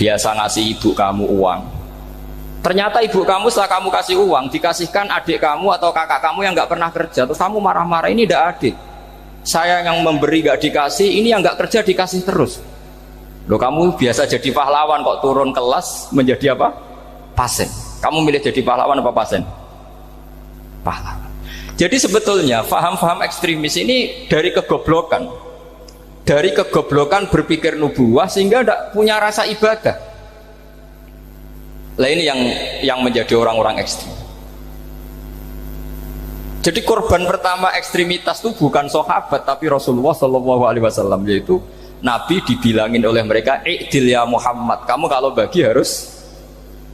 biasa ngasih ibu kamu uang. Ternyata ibu kamu setelah kamu kasih uang dikasihkan adik kamu atau kakak kamu yang nggak pernah kerja, terus kamu marah-marah, ini tidak adil. Saya yang memberi nggak dikasih, ini yang nggak kerja dikasih terus. Loh, kamu biasa jadi pahlawan kok turun kelas menjadi apa? Pasien. Kamu milih jadi pahlawan apa pasien? Pahlawan. Jadi sebetulnya faham-faham ekstremis ini dari kegoblokan. Dari kegoblokan berpikir nubuwah sehingga tidak punya rasa ibadah. Lah ini yang menjadi orang-orang ekstrim. Jadi korban pertama ekstremitas itu bukan sahabat tapi Rasulullah Shallallahu Alaihi Wasallam, yaitu Nabi dibilangin oleh mereka, "I'dil ya Muhammad, kamu kalau bagi harus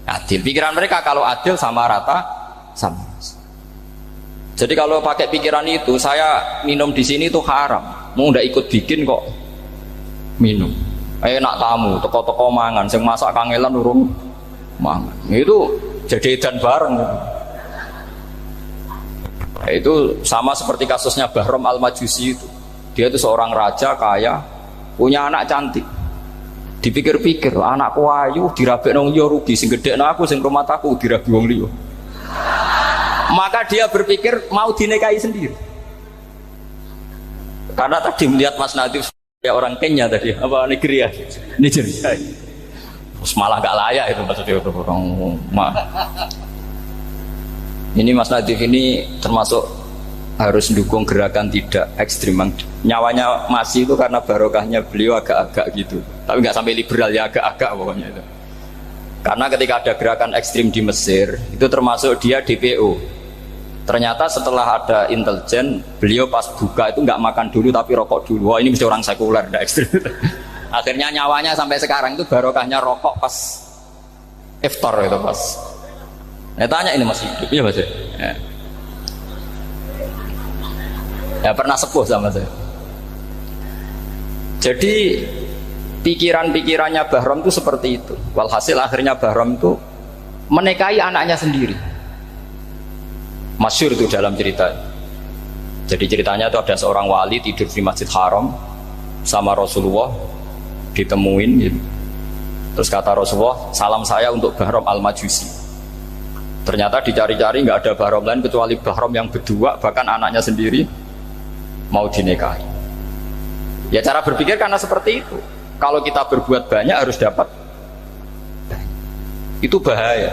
adil." Pikiran mereka kalau adil sama rata sama. Jadi kalau pakai pikiran itu, saya minum di sini itu haram, mau ndak ikut bikin kok minum. Enak tamu, toko-toko mangan, sing masak kangelan urung mangan. Itu jadi edan bareng. Itu sama seperti kasusnya Bahram Al-Majusi itu. Dia itu seorang raja kaya, punya anak cantik. Dipikir-pikir, anakku ayu dirabek nang yo rugi, sing gedhekno aku sing rumah aku dirabi wong liya. Maka dia berpikir mau dinikahi sendiri. Karena tadi melihat Mas Nadif ya orang Kenya tadi, apa Nigeria. Terus malah gak layak itu maksudnya orang. Ini Mas Nadif ini termasuk harus mendukung gerakan tidak ekstrim. Nyawanya masih itu karena barokahnya beliau agak-agak gitu. Tapi nggak sampai liberal ya, agak-agak pokoknya itu. Karena ketika ada gerakan ekstrim di Mesir, itu termasuk dia DPO. Ternyata setelah ada intelijen, beliau pas buka itu nggak makan dulu tapi rokok dulu. Wah, ini mesti orang sekuler, tidak ekstrim. Akhirnya nyawanya sampai sekarang itu barokahnya rokok pas iftar itu pas. Nah, tanya ini masih hidup ya Mas? Ya pernah sepuh sama saya. Jadi pikiran-pikirannya Bahram itu seperti itu. Walhasil akhirnya Bahram itu menikahi anaknya sendiri. Masyhur itu dalam cerita. Jadi ceritanya itu ada seorang wali tidur di Masjid Haram sama Rasulullah, ditemuin gitu. Terus kata Rasulullah, salam saya untuk Bahram Al-Majusi. Ternyata dicari-cari nggak ada Bahram lain kecuali Bahram yang berdua, bahkan anaknya sendiri mau dinikahi. Ya cara berpikir karena seperti itu. Kalau kita berbuat banyak harus dapat banyak. Itu bahaya.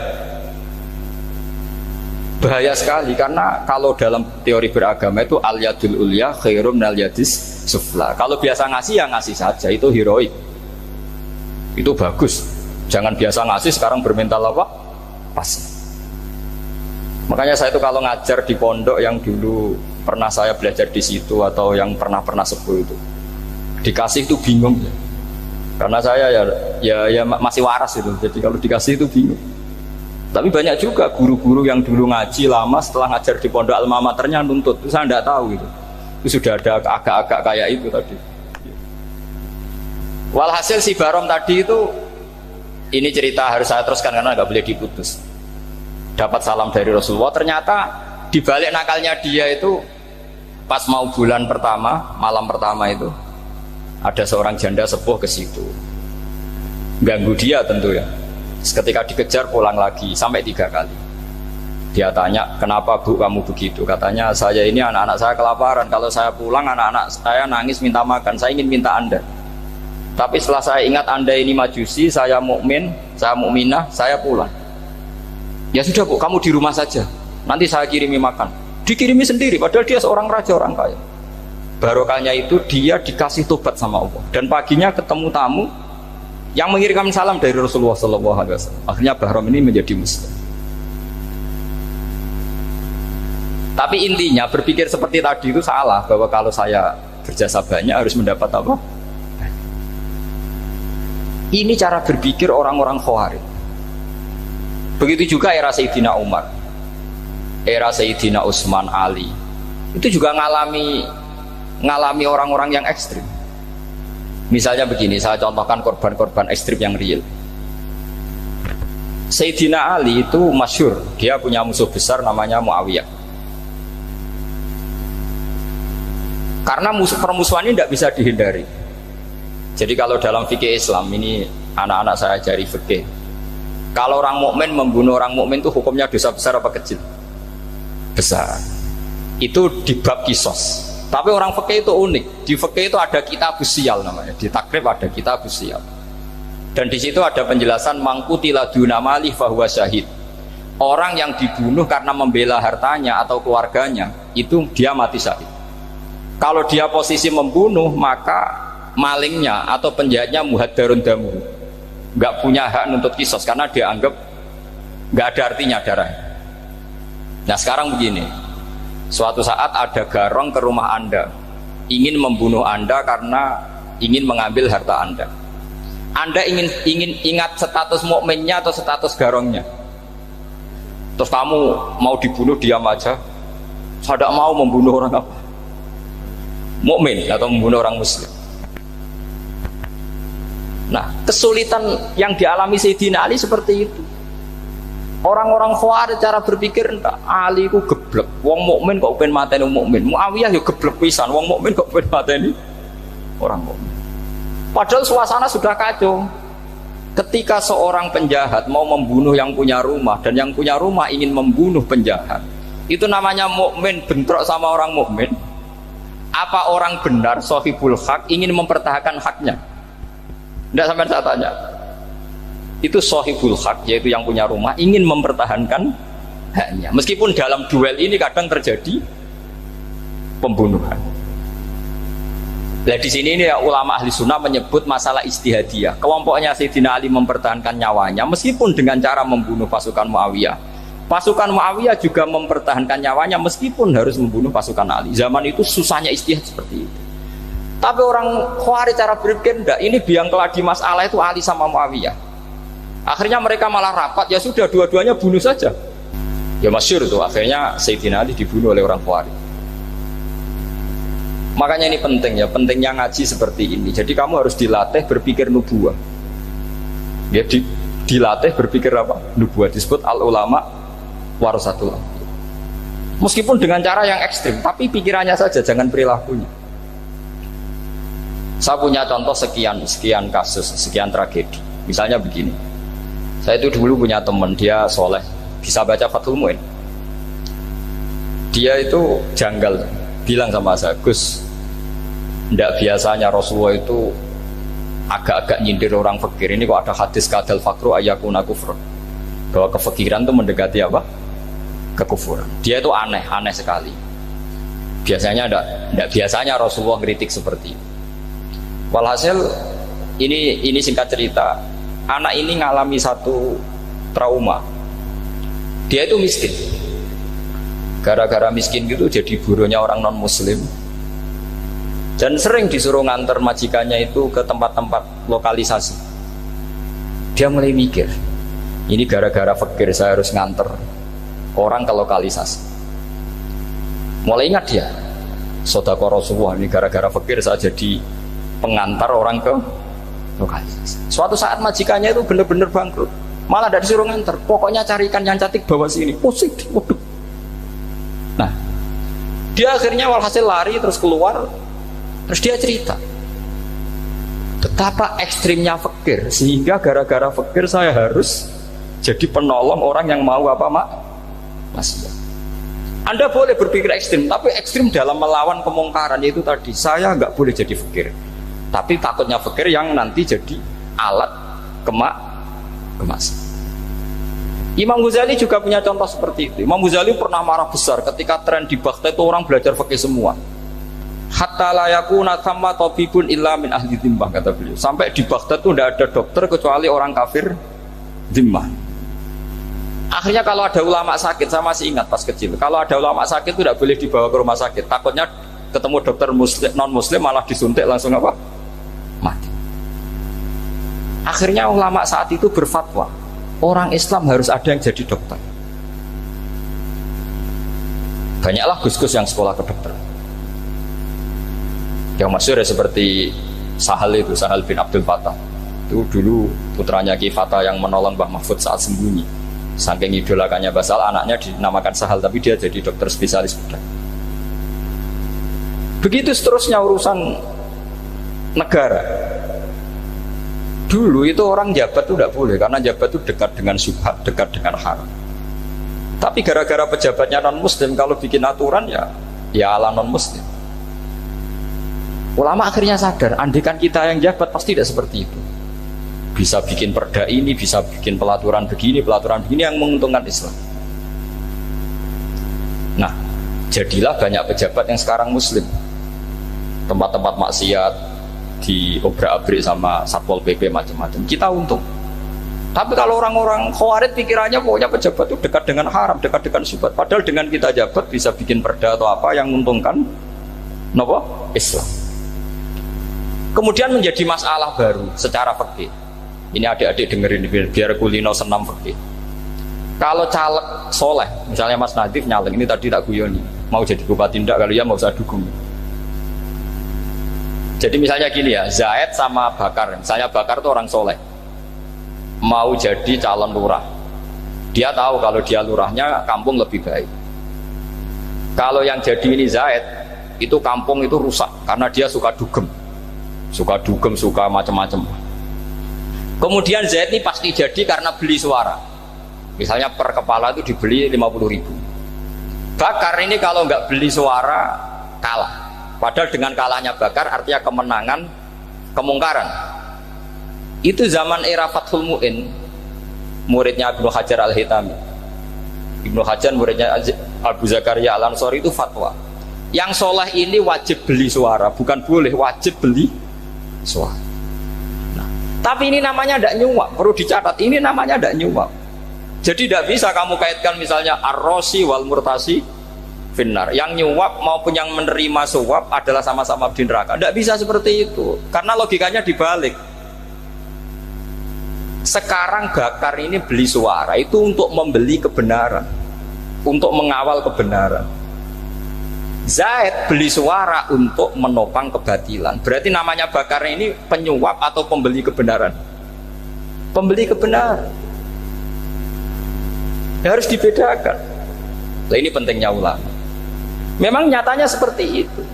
Bahaya sekali karena kalau dalam teori beragama itu al-yadul ulya khairum minal yadis sufla. Kalau biasa ngasih ya ngasih saja, itu heroik. Itu bagus. Jangan biasa ngasih sekarang bermental apa? Pas. Makanya saya itu kalau ngajar di pondok yang dulu pernah saya belajar di situ atau yang pernah sepuh itu, dikasih itu bingung ya. Karena saya ya masih waras itu, jadi kalau dikasih itu bingung. Tapi banyak juga guru-guru yang dulu ngaji lama setelah ngajar di pondok alma maternya nuntut, itu saya tidak tahu gitu. Itu sudah ada agak-agak kayak itu tadi. Walhasil si Bahram tadi itu, ini cerita harus saya teruskan karena nggak boleh diputus. Dapat salam dari Rasulullah, ternyata dibalik nakalnya dia itu pas mau bulan pertama, malam pertama itu ada seorang janda sepuh ke situ, ganggu dia tentu ya. Ketika dikejar pulang lagi sampai 3 kali. Dia tanya, kenapa Bu kamu begitu? Katanya, saya ini anak-anak saya kelaparan, kalau saya pulang anak-anak saya nangis minta makan, saya ingin minta Anda. Tapi setelah saya ingat Anda ini majusi, saya mukmin, saya mukminah, saya pulang. Ya sudah Bu, kamu di rumah saja, nanti saya kirimi makan. Dikirimi sendiri, padahal dia seorang raja, orang kaya. Barokahnya itu dia dikasih tobat sama Allah. Dan paginya ketemu tamu yang mengirimkan salam dari Rasulullah SAW. Akhirnya Bahram ini menjadi muslim. Tapi intinya berpikir seperti tadi itu salah, bahwa kalau saya berjasa banyak harus mendapat apa? Ini cara berpikir orang-orang Khawarij. Begitu juga era Sayyidina Umar, era Sayyidina Utsman, Ali, itu juga ngalami orang-orang yang ekstrim. Misalnya begini, saya contohkan korban-korban ekstrim yang real. Sayyidina Ali itu masyhur, dia punya musuh besar namanya Muawiyah. Karena permusuhan ini tidak bisa dihindari. Jadi kalau dalam fikih Islam ini anak-anak saya ajari fikih. Kalau orang mukmin membunuh orang mukmin itu hukumnya dosa besar apa kecil? Besar. Itu di bab kisos. Tapi orang fikih itu unik. Di fikih itu ada kitab sial namanya. Di takrib ada kitab sial. Dan di situ ada penjelasan mangkutila duna malih fahuwa syahid. Orang yang dibunuh karena membela hartanya atau keluarganya, itu dia mati syahid. Kalau dia posisi membunuh, maka malingnya atau penjahatnya muhaddarun damu, nggak punya hak nuntut kisos karena dia anggap nggak ada artinya darah. Nah sekarang begini, suatu saat ada garong ke rumah Anda, ingin membunuh Anda karena ingin mengambil harta Anda. Anda ingin ingat status mukminnya atau status garongnya. Terus kamu mau dibunuh diam aja, saya tidak mau membunuh orang apa? Mukmin atau membunuh orang muslim. Nah, kesulitan yang dialami Sayyidina Ali seperti itu. Orang-orang Khawarij cara berpikir enggak, Ali ku geblek. Wong mukmin kok pengen mateni mukmin. Muawiyah ya geblek pisan, wong mukmin kok pengen mateni orang mukmin. Padahal suasana sudah kacau. Ketika seorang penjahat mau membunuh yang punya rumah dan yang punya rumah ingin membunuh penjahat, itu namanya mukmin bentrok sama orang mukmin. Apa orang benar sahibul hak ingin mempertahankan haknya? Tidak sampai saya tanya. Itu sahibul hak, yaitu yang punya rumah ingin mempertahankan haknya. Meskipun dalam duel ini kadang terjadi pembunuhan. Nah di sini ini ya, ulama ahli sunnah menyebut masalah ijtihadiyah. Kelompoknya Sayyidina Ali mempertahankan nyawanya meskipun dengan cara membunuh pasukan Muawiyah. Pasukan Muawiyah juga mempertahankan nyawanya meskipun harus membunuh pasukan Ali. Zaman itu susahnya ijtihad seperti itu. Tapi orang Khawarij cara berpikir enggak, ini biang keladi masalah itu Ali sama Muawiyah. Akhirnya mereka malah rapat, ya sudah dua-duanya bunuh saja. Ya masyhur itu, akhirnya Sayyidina Ali dibunuh oleh orang Khawarij. Makanya ini penting ya, pentingnya ngaji seperti ini. Jadi kamu harus dilatih berpikir nubuwah. Ya dilatih berpikir apa? Nubuwah, disebut al ulama warasatul anbiya. Meskipun dengan cara yang ekstrim, tapi pikirannya saja, jangan perilakunya. Saya punya contoh sekian kasus, sekian tragedi. Misalnya begini, saya itu dulu punya teman, dia soleh, bisa baca Fathul Mu'in. Dia itu janggal, bilang sama saya, Gus, tidak biasanya Rasulullah itu agak-agak nyindir orang fakir. Ini kok ada hadis kadal fakru ayakuna kufur, bahwa kefakiran itu mendekati apa? Kekufuran. Dia itu aneh sekali. Biasanya tidak biasanya Rasulullah kritik seperti itu. Walhasil ini singkat cerita, anak ini ngalami satu trauma. Dia itu miskin. Gara-gara miskin gitu jadi burunya orang non muslim. Dan sering disuruh nganter majikannya itu ke tempat-tempat lokalisasi. Dia mulai mikir, ini gara-gara fakir saya harus nganter orang ke lokalisasi. Mulai ingat dia, Sodaqah Rasulullah, ini gara-gara fakir saya jadi pengantar orang ke lokalisasi. Suatu saat majikannya itu benar-benar bangkrut, malah tidak disuruh nganter, pokoknya cari ikan yang cantik bawa sini. Pusing, waduh. Nah, dia akhirnya walhasil lari terus keluar. Terus dia cerita betapa ekstrimnya fakir, sehingga gara-gara fakir saya harus jadi penolong orang yang mau apa maksiat. Anda boleh berpikir ekstrim, tapi ekstrim dalam melawan kemungkaran, yaitu tadi, saya nggak boleh jadi fakir, tapi takutnya fakir yang nanti jadi alat kemaksiatan. Imam Ghazali juga punya contoh seperti itu. Imam Ghazali pernah marah besar ketika tren di Baghdad itu orang belajar fikih semua. Hatta la yakuna thamma tabibun illa min ahli dhimmah, kata beliau. Sampai di Baghdad itu tidak ada dokter kecuali orang kafir dhimmah. Akhirnya kalau ada ulama sakit, saya masih ingat pas kecil, kalau ada ulama sakit itu tidak boleh dibawa ke rumah sakit. Takutnya ketemu dokter muslim, non muslim malah disuntik langsung apa? Mati. Akhirnya ulama saat itu berfatwa, orang Islam harus ada yang jadi dokter. Banyaklah gus-gus yang sekolah kedokteran. Yang masyhur ya seperti Sahal bin Abdul Fattah. Itu dulu putranya Ki Fatah yang menolong Mbah Mahfud saat sembunyi. Saking idolakannya Basal, anaknya dinamakan Sahal, tapi dia jadi dokter spesialis bedah. Begitu seterusnya urusan negara. Dulu itu orang jabat itu tidak boleh, karena jabat itu dekat dengan syubhat, dekat dengan haram. Tapi gara-gara pejabatnya non muslim, kalau bikin aturan ya ala non muslim. Ulama akhirnya sadar, andikan kita yang jabat pasti tidak seperti itu. Bisa bikin perda ini, bisa bikin pelaturan begini yang menguntungkan Islam. Nah, jadilah banyak pejabat yang sekarang muslim. Tempat-tempat maksiat diobrak-abrik sama Satpol PP macam-macam. Kita untung. Tapi kalau orang-orang khawarij pikirannya pokoknya pejabat itu dekat dengan haram, dekat dengan syubhat. Padahal dengan kita jabat bisa bikin perda atau apa yang menguntungkan Islam. Kemudian menjadi masalah baru secara fikih. Ini adik-adik dengerin biar kulino senam fikih. Kalau caleg soleh, misalnya Mas Nadif nyalek, ini tadi tak guyoni, mau jadi bupati ndak, kalau ya mau usah dukung. Jadi misalnya gini ya, Zaid sama Bakar, misalnya Bakar itu orang soleh, mau jadi calon lurah. Dia tahu kalau dia lurahnya kampung lebih baik. Kalau yang jadi ini Zaid, itu kampung itu rusak karena dia suka dugem, suka macam-macam. Kemudian Zaid ini pasti jadi karena beli suara. Misalnya per kepala itu dibeli 50.000. Bakar ini kalau nggak beli suara kalah. Padahal dengan kalahnya Bakar artinya kemenangan kemungkaran. Itu zaman era Fathul Mu'in, muridnya Ibnu Hajar Al-Hitami. Ibnu Hajar muridnya Abu Zakaria Al-Ansori itu fatwa. Yang soleh ini wajib beli suara, bukan boleh, wajib beli suara. Nah, tapi ini namanya tidak nyuap, perlu dicatat. Ini namanya tidak nyuap. Jadi tidak bisa kamu kaitkan misalnya ar-rosi wal murtasi finnar. Yang nyuap maupun yang menerima suap adalah sama-sama di neraka. Tidak bisa seperti itu, karena logikanya dibalik. Sekarang Bakar ini beli suara itu untuk membeli kebenaran, untuk mengawal kebenaran. Zaid beli suara untuk menopang kebatilan. Berarti namanya Bakar ini penyuap atau pembeli kebenaran? Pembeli kebenaran. Harus dibedakan. Nah, ini pentingnya ulama. Memang nyatanya seperti itu.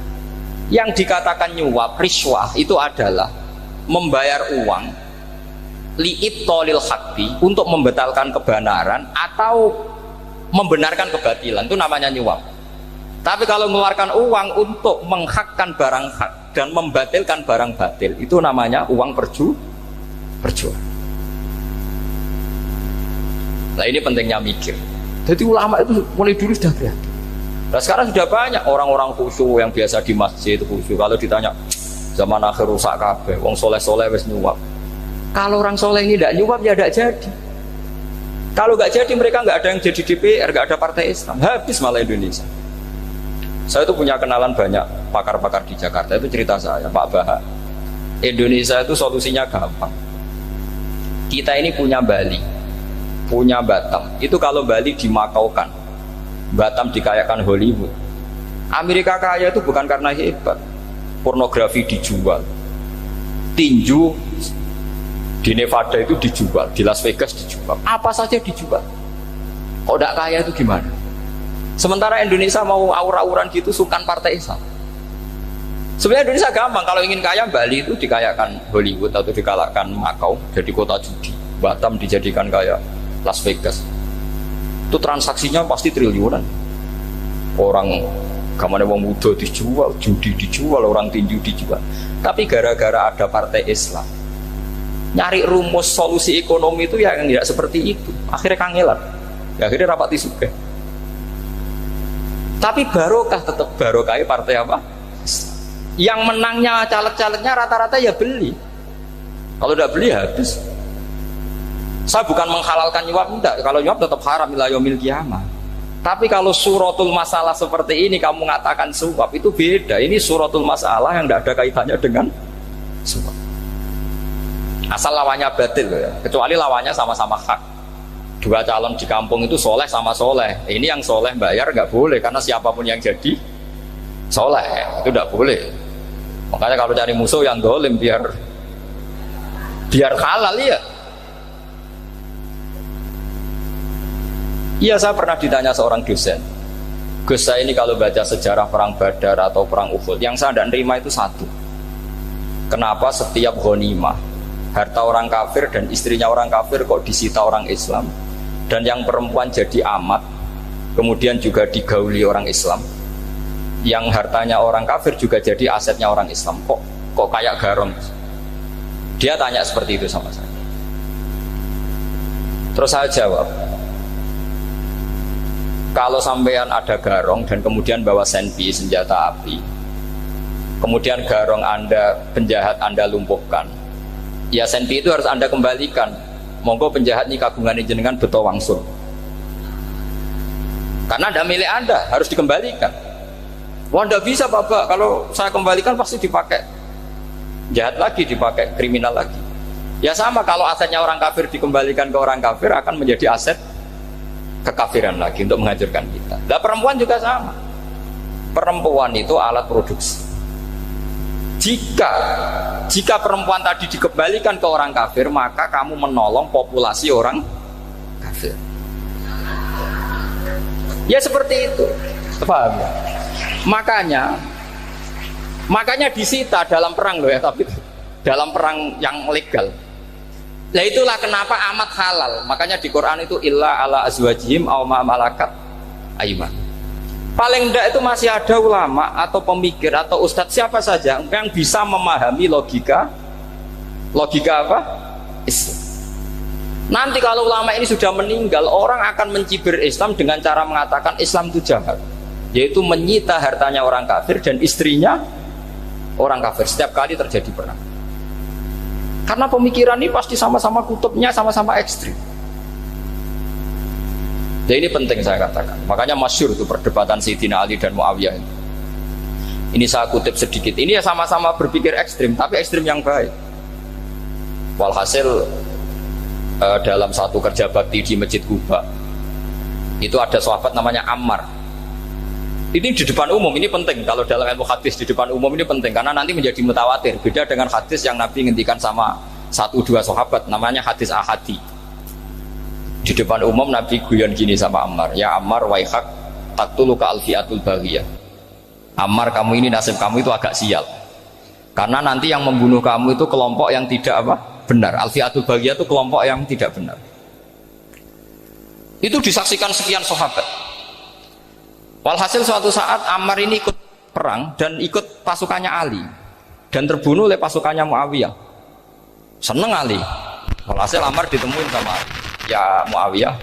Yang dikatakan nyuap, riswah itu adalah membayar uang li'ibtolil haqqi, untuk membatalkan kebenaran atau membenarkan kebatilan, itu namanya nyuap. Tapi kalau mengeluarkan uang untuk menghakkan barang hak dan membatalkan barang batil, itu namanya uang perjuangan. Nah, ini pentingnya mikir. Jadi ulama itu mulai dulu sudah berhati. Nah, sekarang sudah banyak orang-orang khusyuk yang biasa di masjid khusyuk. Kalau ditanya zaman akhir rusak kabeh, wong soleh-soleh wis nyuap. Kalau orang soleh ini tidak nyuap ya tidak jadi. Kalau nggak jadi mereka nggak ada yang jadi DPR, nggak ada partai Islam, habis malah Indonesia. Saya itu punya kenalan banyak pakar-pakar di Jakarta, itu cerita saya, Pak Bahak. Indonesia itu solusinya gampang. Kita ini punya Bali, punya Batam. Itu kalau Bali dimakaukan, Batam dikayakan Hollywood. Amerika kaya itu bukan karena hebat, pornografi dijual, tinju di Nevada itu dijual, di Las Vegas dijual, apa saja dijual. Kok tidak kaya itu gimana? Sementara Indonesia mau aur-auran gitu, sungkan partai Islam. Sebenarnya Indonesia gampang, kalau ingin kaya Bali itu dikayakan Hollywood atau dikalahkan Makau jadi kota judi, Batam dijadikan kayak Las Vegas. Itu transaksinya pasti triliunan. Orang gamane wong muda dijual, judi dijual, orang tinju dijual. Tapi gara-gara ada partai Islam, nyari rumus solusi ekonomi itu yang tidak seperti itu. Akhirnya kangelan, akhirnya rapati sugih. Tapi barokah, tetap barokah partai apa? Yang menangnya caleg-calegnya rata-rata ya beli. Kalau tidak beli habis. Saya bukan menghalalkan nyuap, enggak. Kalau nyuap tetap haram ila yaumil qiyamah. Tapi kalau suratul masalah seperti ini kamu mengatakan suap, itu beda. Ini suratul masalah yang tidak ada kaitannya dengan suap. Asal lawannya batil ya. Kecuali lawannya sama-sama hak. Dua calon di kampung itu soleh sama soleh. Ini yang soleh bayar nggak boleh, karena siapapun yang jadi soleh itu nggak boleh. Makanya kalau cari musuh yang dolim biar halal ya. Iya, saya pernah ditanya seorang dosen, Gus, saya ini kalau baca sejarah perang Badar atau perang Uhud, yang saya tidak nerima itu satu. Kenapa setiap ghanimah harta orang kafir dan istrinya orang kafir kok disita orang Islam, dan yang perempuan jadi amat kemudian juga digauli orang Islam, yang hartanya orang kafir juga jadi asetnya orang Islam, kok kayak garong. Dia tanya seperti itu sama saya. Terus saya jawab, kalau sampean ada garong dan kemudian bawa senpi, senjata api, kemudian garong Anda, penjahat Anda lumpuhkan, ya senpi itu harus Anda kembalikan. Monggo penjahat ini kagungan jenengan beto wangsul, karena ada milik Anda, harus dikembalikan. Wah, tidak bisa Bapak, kalau saya kembalikan pasti dipakai jahat lagi, dipakai kriminal lagi. Ya sama, kalau asetnya orang kafir dikembalikan ke orang kafir akan menjadi aset kekafiran lagi untuk menghancurkan kita. Nah, perempuan juga sama. Perempuan itu alat produksi. Jika perempuan tadi dikembalikan ke orang kafir, maka kamu menolong populasi orang kafir. Ya seperti itu. Paham ya? Makanya disita dalam perang loh ya, tapi dalam perang yang legal. Nah itulah kenapa amat halal. Makanya di Quran itu illa ala azwajihim aw ma malakat aiman. Paling enggak itu masih ada ulama atau pemikir atau ustadz siapa saja yang bisa memahami logika apa? Islam. Nanti kalau ulama ini sudah meninggal, orang akan mencibir Islam dengan cara mengatakan Islam itu jahat, yaitu menyita hartanya orang kafir dan istrinya orang kafir setiap kali terjadi perang. Karena pemikiran ini pasti sama-sama kutubnya sama-sama ekstrim. Jadi ini penting saya katakan. Makanya masyhur itu perdebatan Sayyidina Ali dan Muawiyah ini. Ini saya kutip sedikit. Ini ya sama-sama berpikir ekstrim, tapi ekstrim yang baik. Walhasil dalam satu kerja bakti di Masjid Kuba, itu ada sahabat namanya Ammar. Ini di depan umum, ini penting. Kalau dalam ilmu hadis di depan umum ini penting, karena nanti menjadi mutawatir. Beda dengan hadis yang Nabi ngendikan sama 1-2 sahabat, namanya hadis ahadi. Di depan umum Nabi guyon gini sama Ammar, ya Ammar waihak taktuluka alfiatul baghiyah. Ammar, kamu ini nasib kamu itu agak sial, karena nanti yang membunuh kamu itu kelompok yang tidak benar. Alfiatul baghiyah itu kelompok yang tidak benar. Itu disaksikan sekian sahabat. Walhasil suatu saat Ammar ini ikut perang dan ikut pasukannya Ali dan terbunuh oleh pasukannya Muawiyah. Seneng Ali. Walhasil Ammar ditemuin sama Ali. Ya Muawiyah,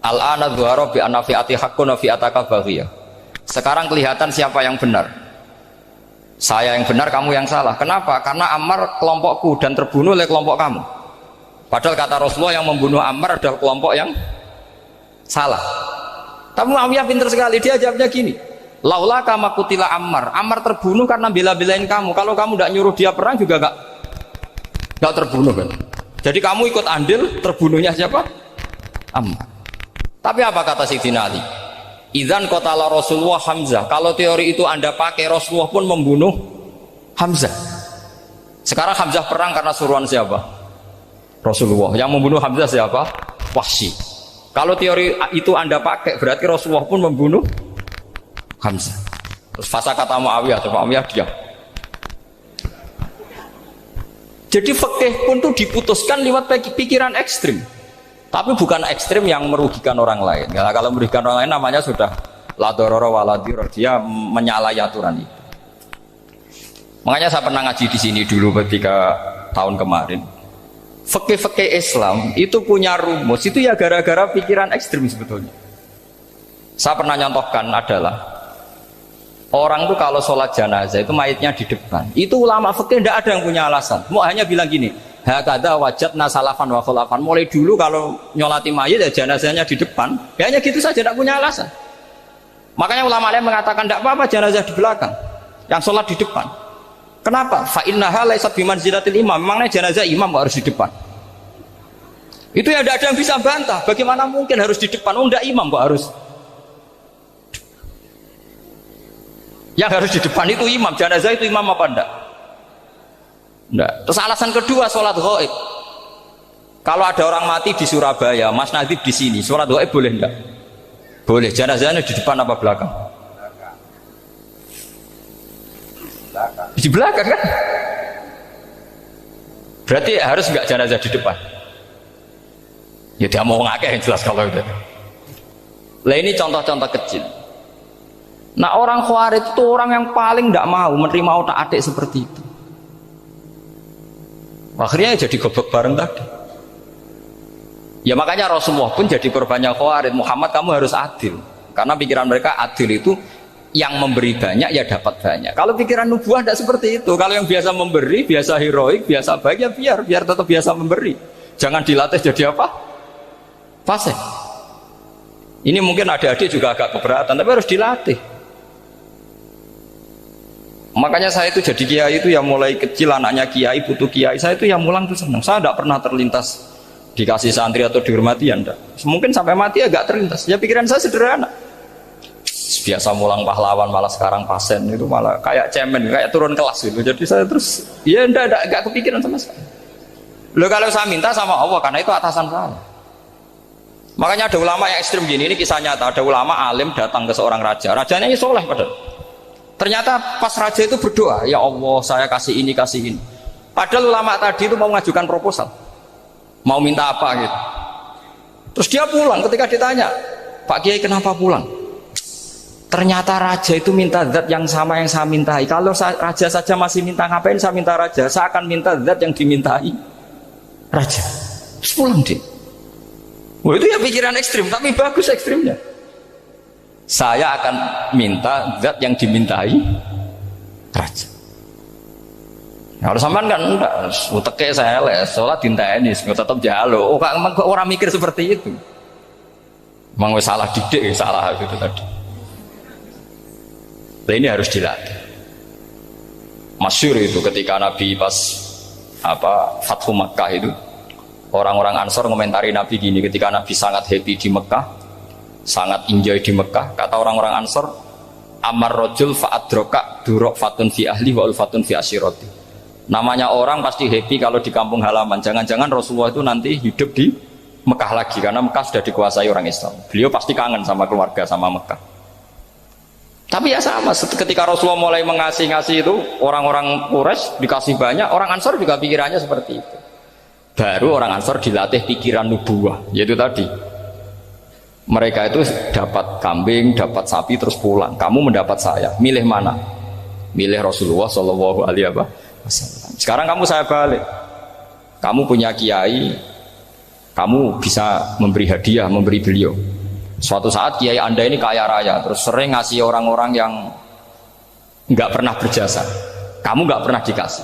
al-ana dhuhara bi anna fi'ati haqqun wa fi'ataka baghiyah. Sekarang kelihatan siapa yang benar. Saya yang benar, kamu yang salah. Kenapa? Karena Ammar kelompokku dan terbunuh oleh kelompok kamu. Padahal kata Rasulullah yang membunuh Ammar adalah kelompok yang salah. Tapi Muawiyah pintar sekali, dia jawabnya gini, laula kama kutila Ammar. Ammar terbunuh karena bela-belain kamu. Kalau kamu tidak nyuruh dia perang juga gak terbunuh kan. Jadi kamu ikut andil terbunuhnya siapa? Ammar. Tapi apa kata Sayyidina Ali? Idzan qatala Rasulullah Hamzah. Kalau teori itu Anda pakai, Rasulullah pun membunuh Hamzah. Sekarang Hamzah perang karena suruhan siapa? Rasulullah. Yang membunuh Hamzah siapa? Wahsy. Kalau teori itu Anda pakai, berarti Rasulullah pun membunuh Hamzah. Terus fasa kata Muawiyah, Muawiyah diam. Jadi fikih pun tuh diputuskan lewat pikiran ekstrim, tapi bukan ekstrim yang merugikan orang lain. Ya, kalau merugikan orang lain namanya sudah la darara wa la dirar, dia menyalahi aturan itu. Makanya saya pernah ngaji di sini dulu ketika tahun kemarin. Fikih Islam itu punya rumus, itu ya gara-gara pikiran ekstrim sebetulnya. Saya pernah nyontohkan adalah orang tuh kalau sholat jenazah itu mayitnya di depan, itu ulama fikih tidak ada yang punya alasan, mau hanya bilang gini, hakadha wajadna salafan wa khulafan. Mulai dulu kalau nyolati mayit ya jenazahnya di depan, ya hanya gitu saja, tidak punya alasan. Makanya ulama lain mengatakan tidak apa-apa jenazah di belakang, yang sholat di depan. Kenapa? Fa innaha laysat bimanzilatil imam. Memangnya jenazah imam harus di depan? Itu ya tidak ada yang bisa bantah. Bagaimana mungkin harus di depan? Oh tidak, imam kok harus. Yang harus di depan itu imam, jenazah itu imam apa enggak? Enggak. Terus alasan kedua, sholat ghaib. Kalau ada orang mati di Surabaya, Mas Nadib di sini, sholat ghaib boleh enggak? Boleh. Jenazahnya di depan apa belakang? Di belakang kan? Berarti harus nggak jenazah di depan? Ya dia mau ngakeh yang jelas kalau itu. Lah ini contoh-contoh kecil. Nah orang Khawarij itu orang yang paling tidak mau menerima otak-atik seperti itu. Akhirnya jadi goblok bareng tadi. Ya makanya Rasulullah pun jadi korbannya Khawarij. Muhammad kamu harus adil. Karena pikiran mereka adil itu yang memberi banyak ya dapat banyak. Kalau pikiran nubuah tidak seperti itu. Kalau yang biasa memberi, biasa heroik, biasa baik ya biar tetap biasa memberi. Jangan dilatih jadi apa? Fasih. Ini mungkin adik-adik juga agak keberatan, tapi harus dilatih. Makanya saya itu jadi kiai itu ya mulai kecil anaknya kiai butuh kiai. Saya itu yang mulang itu senang. Saya tidak pernah terlintas dikasih santri atau dihormati ya enggak. Mungkin sampai mati agak terlintas. Ya pikiran saya sederhana. Biasa mulang pahlawan malah sekarang pasien itu malah kayak cemen, kayak turun kelas gitu. Jadi saya terus ya enggak kepikiran sama sekali. Loh kalau saya minta sama Allah karena itu atasan saya. Makanya ada ulama yang ekstrim gini, ini kisah nyata. Ada ulama alim datang ke seorang raja. Rajanya ini soleh padahal. Ternyata pas raja itu berdoa, ya Allah saya kasih ini. Padahal ulama tadi itu mau mengajukan proposal. Mau minta apa gitu. Terus dia pulang ketika ditanya, Pak Kiai kenapa pulang? Ternyata raja itu minta zat yang sama yang saya mintai. Kalau raja saja masih minta, ngapain saya minta raja? Saya akan minta zat yang dimintai raja. Terus pulang dia. Wah itu ya pikiran ekstrim, tapi bagus ekstrimnya. Saya akan minta zat yang dimintai raja. Kalau sampean kan enggak, uteke saya les, sholat dinteni, tetap jalo. Oh kok orang mikir seperti itu? Mang wis salah didik, salah gitu tadi. Nah, ini harus dilatih. Masyhur itu ketika Nabi pas Fathu Makkah itu, orang-orang Ansor komentari Nabi gini, ketika Nabi sangat happy di Mekah, sangat enjoy di Mekah, kata orang-orang Ansor, amar rojul fa'adroka durok fatun fi ahli wa ulfatun fi asyiroti. Namanya orang pasti happy kalau di kampung halaman. Jangan-jangan Rasulullah itu nanti hidup di Mekah lagi, karena Mekah sudah dikuasai orang Islam. Beliau pasti kangen sama keluarga, sama Mekah. Tapi ya sama, ketika Rasulullah mulai mengasih-ngasih itu, orang-orang Quraisy dikasih banyak, orang Ansor juga pikirannya seperti itu. Baru orang Ansor dilatih pikiran nubuwah, yaitu tadi mereka itu dapat kambing, dapat sapi terus pulang. Kamu mendapat saya, milih mana? Milih Rasulullah Shallallahu Alaihi Wasallam. Sekarang kamu saya balik, kamu punya kiai, kamu bisa memberi hadiah, memberi beliau. Suatu saat kiai anda ini kaya raya, terus sering ngasih orang-orang yang nggak pernah berjasa, kamu nggak pernah dikasih.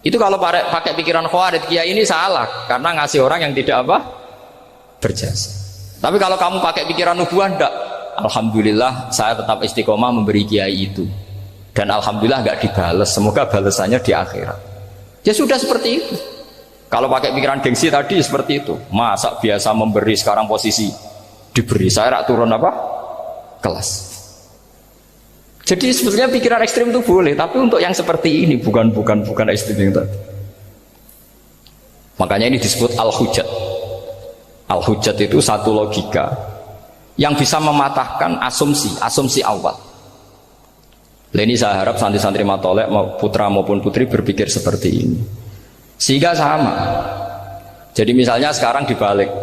Itu kalau pakai pikiran Khawarij, kiai ini salah karena ngasih orang yang tidak berjasa. Tapi kalau kamu pakai pikiran nubuah, enggak. Alhamdulillah saya tetap istiqomah memberi kiai itu, dan alhamdulillah nggak dibales. Semoga balasannya di akhirat. Ya sudah seperti itu. Kalau pakai pikiran gengsi tadi seperti itu, masa biasa memberi sekarang posisi diberi, saya rak turun kelas. Jadi sebetulnya pikiran ekstrim itu boleh, tapi untuk yang seperti ini bukan ekstrim yang tadi. Makanya ini disebut al-hujjat. Al-hujjat itu satu logika yang bisa mematahkan asumsi awal. Ini saya harap santri-santri matolek putra maupun putri berpikir seperti ini, sehingga sama. Jadi misalnya sekarang dibalik,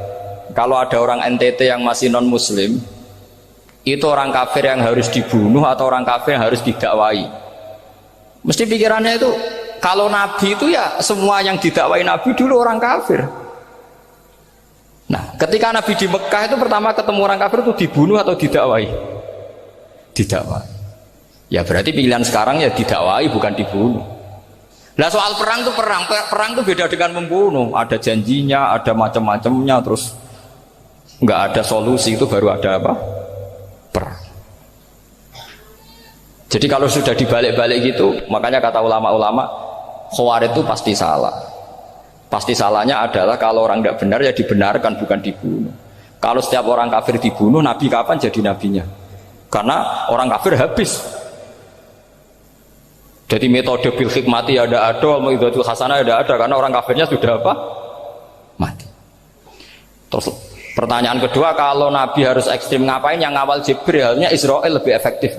kalau ada orang NTT yang masih non muslim, itu orang kafir yang harus dibunuh atau orang kafir yang harus didakwai? Mesti pikirannya itu, kalau Nabi itu ya semua yang didakwai Nabi dulu orang kafir. Nah ketika Nabi di Mekah itu pertama ketemu orang kafir itu dibunuh atau didakwai? Didakwai. Ya berarti pilihan sekarang ya didakwai bukan dibunuh. Nah soal perang itu perang itu beda dengan membunuh. Ada janjinya, ada macam-macamnya, terus nggak ada solusi, itu baru ada perang. Jadi kalau sudah dibalik-balik gitu, makanya kata ulama-ulama, Khawarij itu pasti salah. Pasti salahnya adalah kalau orang tidak benar ya dibenarkan, bukan dibunuh. Kalau setiap orang kafir dibunuh, Nabi kapan jadi nabinya? Karena orang kafir habis. Jadi metode bil hikmati ada, metode hasanah ada, karena orang kafirnya sudah mati. Terus pertanyaan kedua, kalau Nabi harus ekstrim ngapain? Yang ngawal Jibril, halnya Israel lebih efektif.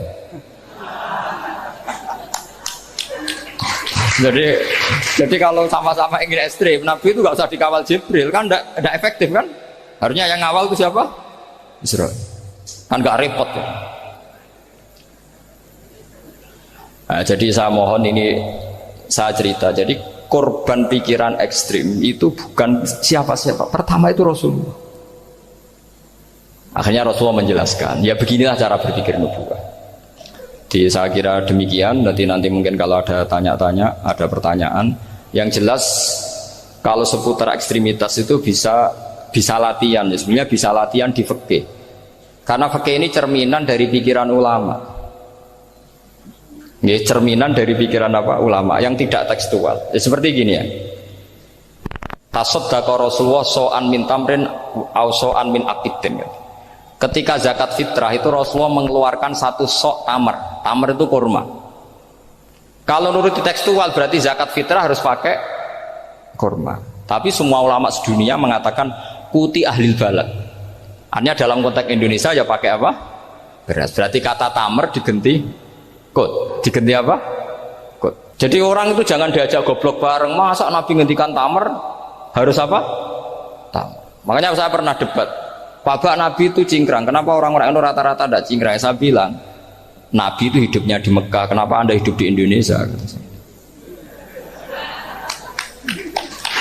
Jadi kalau sama-sama ingin ekstrim, Nabi itu nggak usah dikawal Jibril, kan nggak efektif kan? Harusnya yang ngawal itu siapa? Israel. Kan nggak repot ya. Nah, jadi saya mohon ini saya cerita. Jadi korban pikiran ekstrim itu bukan siapa-siapa. Pertama itu Rasulullah. Akhirnya Rasulullah menjelaskan, ya beginilah cara berpikir nubuwah. Jadi saya kira demikian. Nanti mungkin kalau ada tanya-tanya, ada pertanyaan. Yang jelas kalau seputar ekstremitas itu bisa latihan. Ya, sebenarnya bisa latihan di fikih. Karena fikih ini cerminan dari pikiran ulama. Ya, cerminan dari pikiran apa? Ulama yang tidak tekstual. Ya, seperti gini ya. Tasaddaqa Rasulullah so'an min tamrin au so'an min aqidin. Ketika zakat fitrah itu Rasulullah mengeluarkan satu sok tamar. Tamar itu kurma. Kalau menurut tekstual berarti zakat fitrah harus pakai kurma. Tapi semua ulama sedunia mengatakan kuti ahlil balad. Artinya dalam konteks Indonesia ya pakai apa? Beras. Berarti kata tamar diganti kut. Diganti apa? Kut. Jadi orang itu jangan diajak goblok bareng. Masa Nabi ngendikan tamar harus apa? Tamar. Makanya saya pernah debat. Pak Nabi itu cingkrang. Kenapa orang-orang itu rata-rata tidak cingkrang? Saya bilang, Nabi itu hidupnya di Mekah. Kenapa Anda hidup di Indonesia?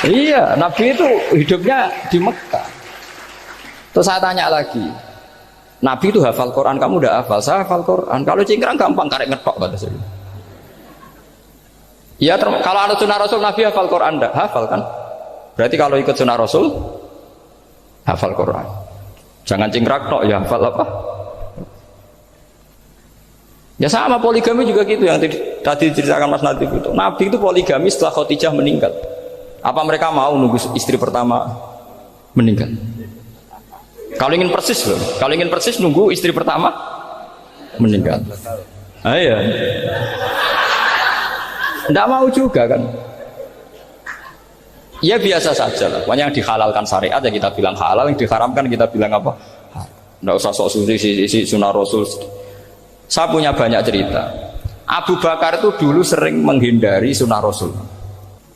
Iya, Nabi itu hidupnya di Mekah. Terus saya tanya lagi, Nabi itu hafal Quran, kamu udah hafal? Saya hafal Quran. Kalau cingkrang gampang, karek ngetok kata saya. Ya, kalau ada sunnah Rasul, Nabi hafal Quran enggak? Hafal kan? Berarti kalau ikut sunnah Rasul, hafal Quran. Jangan cingkrak tok, ya hafal apa? Ya sama poligami juga gitu yang tadi diceritakan Mas Nadif itu. Nabi itu poligami setelah Khadijah meninggal. Apa mereka mau nunggu istri pertama meninggal? Kalau ingin persis loh, kalau ingin persis nunggu istri pertama meninggal. Ah iya. Nggak mau juga kan? Ya biasa saja lah. Pokoknya yang dihalalkan syariat ya kita bilang halal, yang diharamkan kita bilang apa? Nggak usah sok suci sunnah Rasul. Saya punya banyak cerita. Abu Bakar itu dulu sering menghindari sunnah Rasul.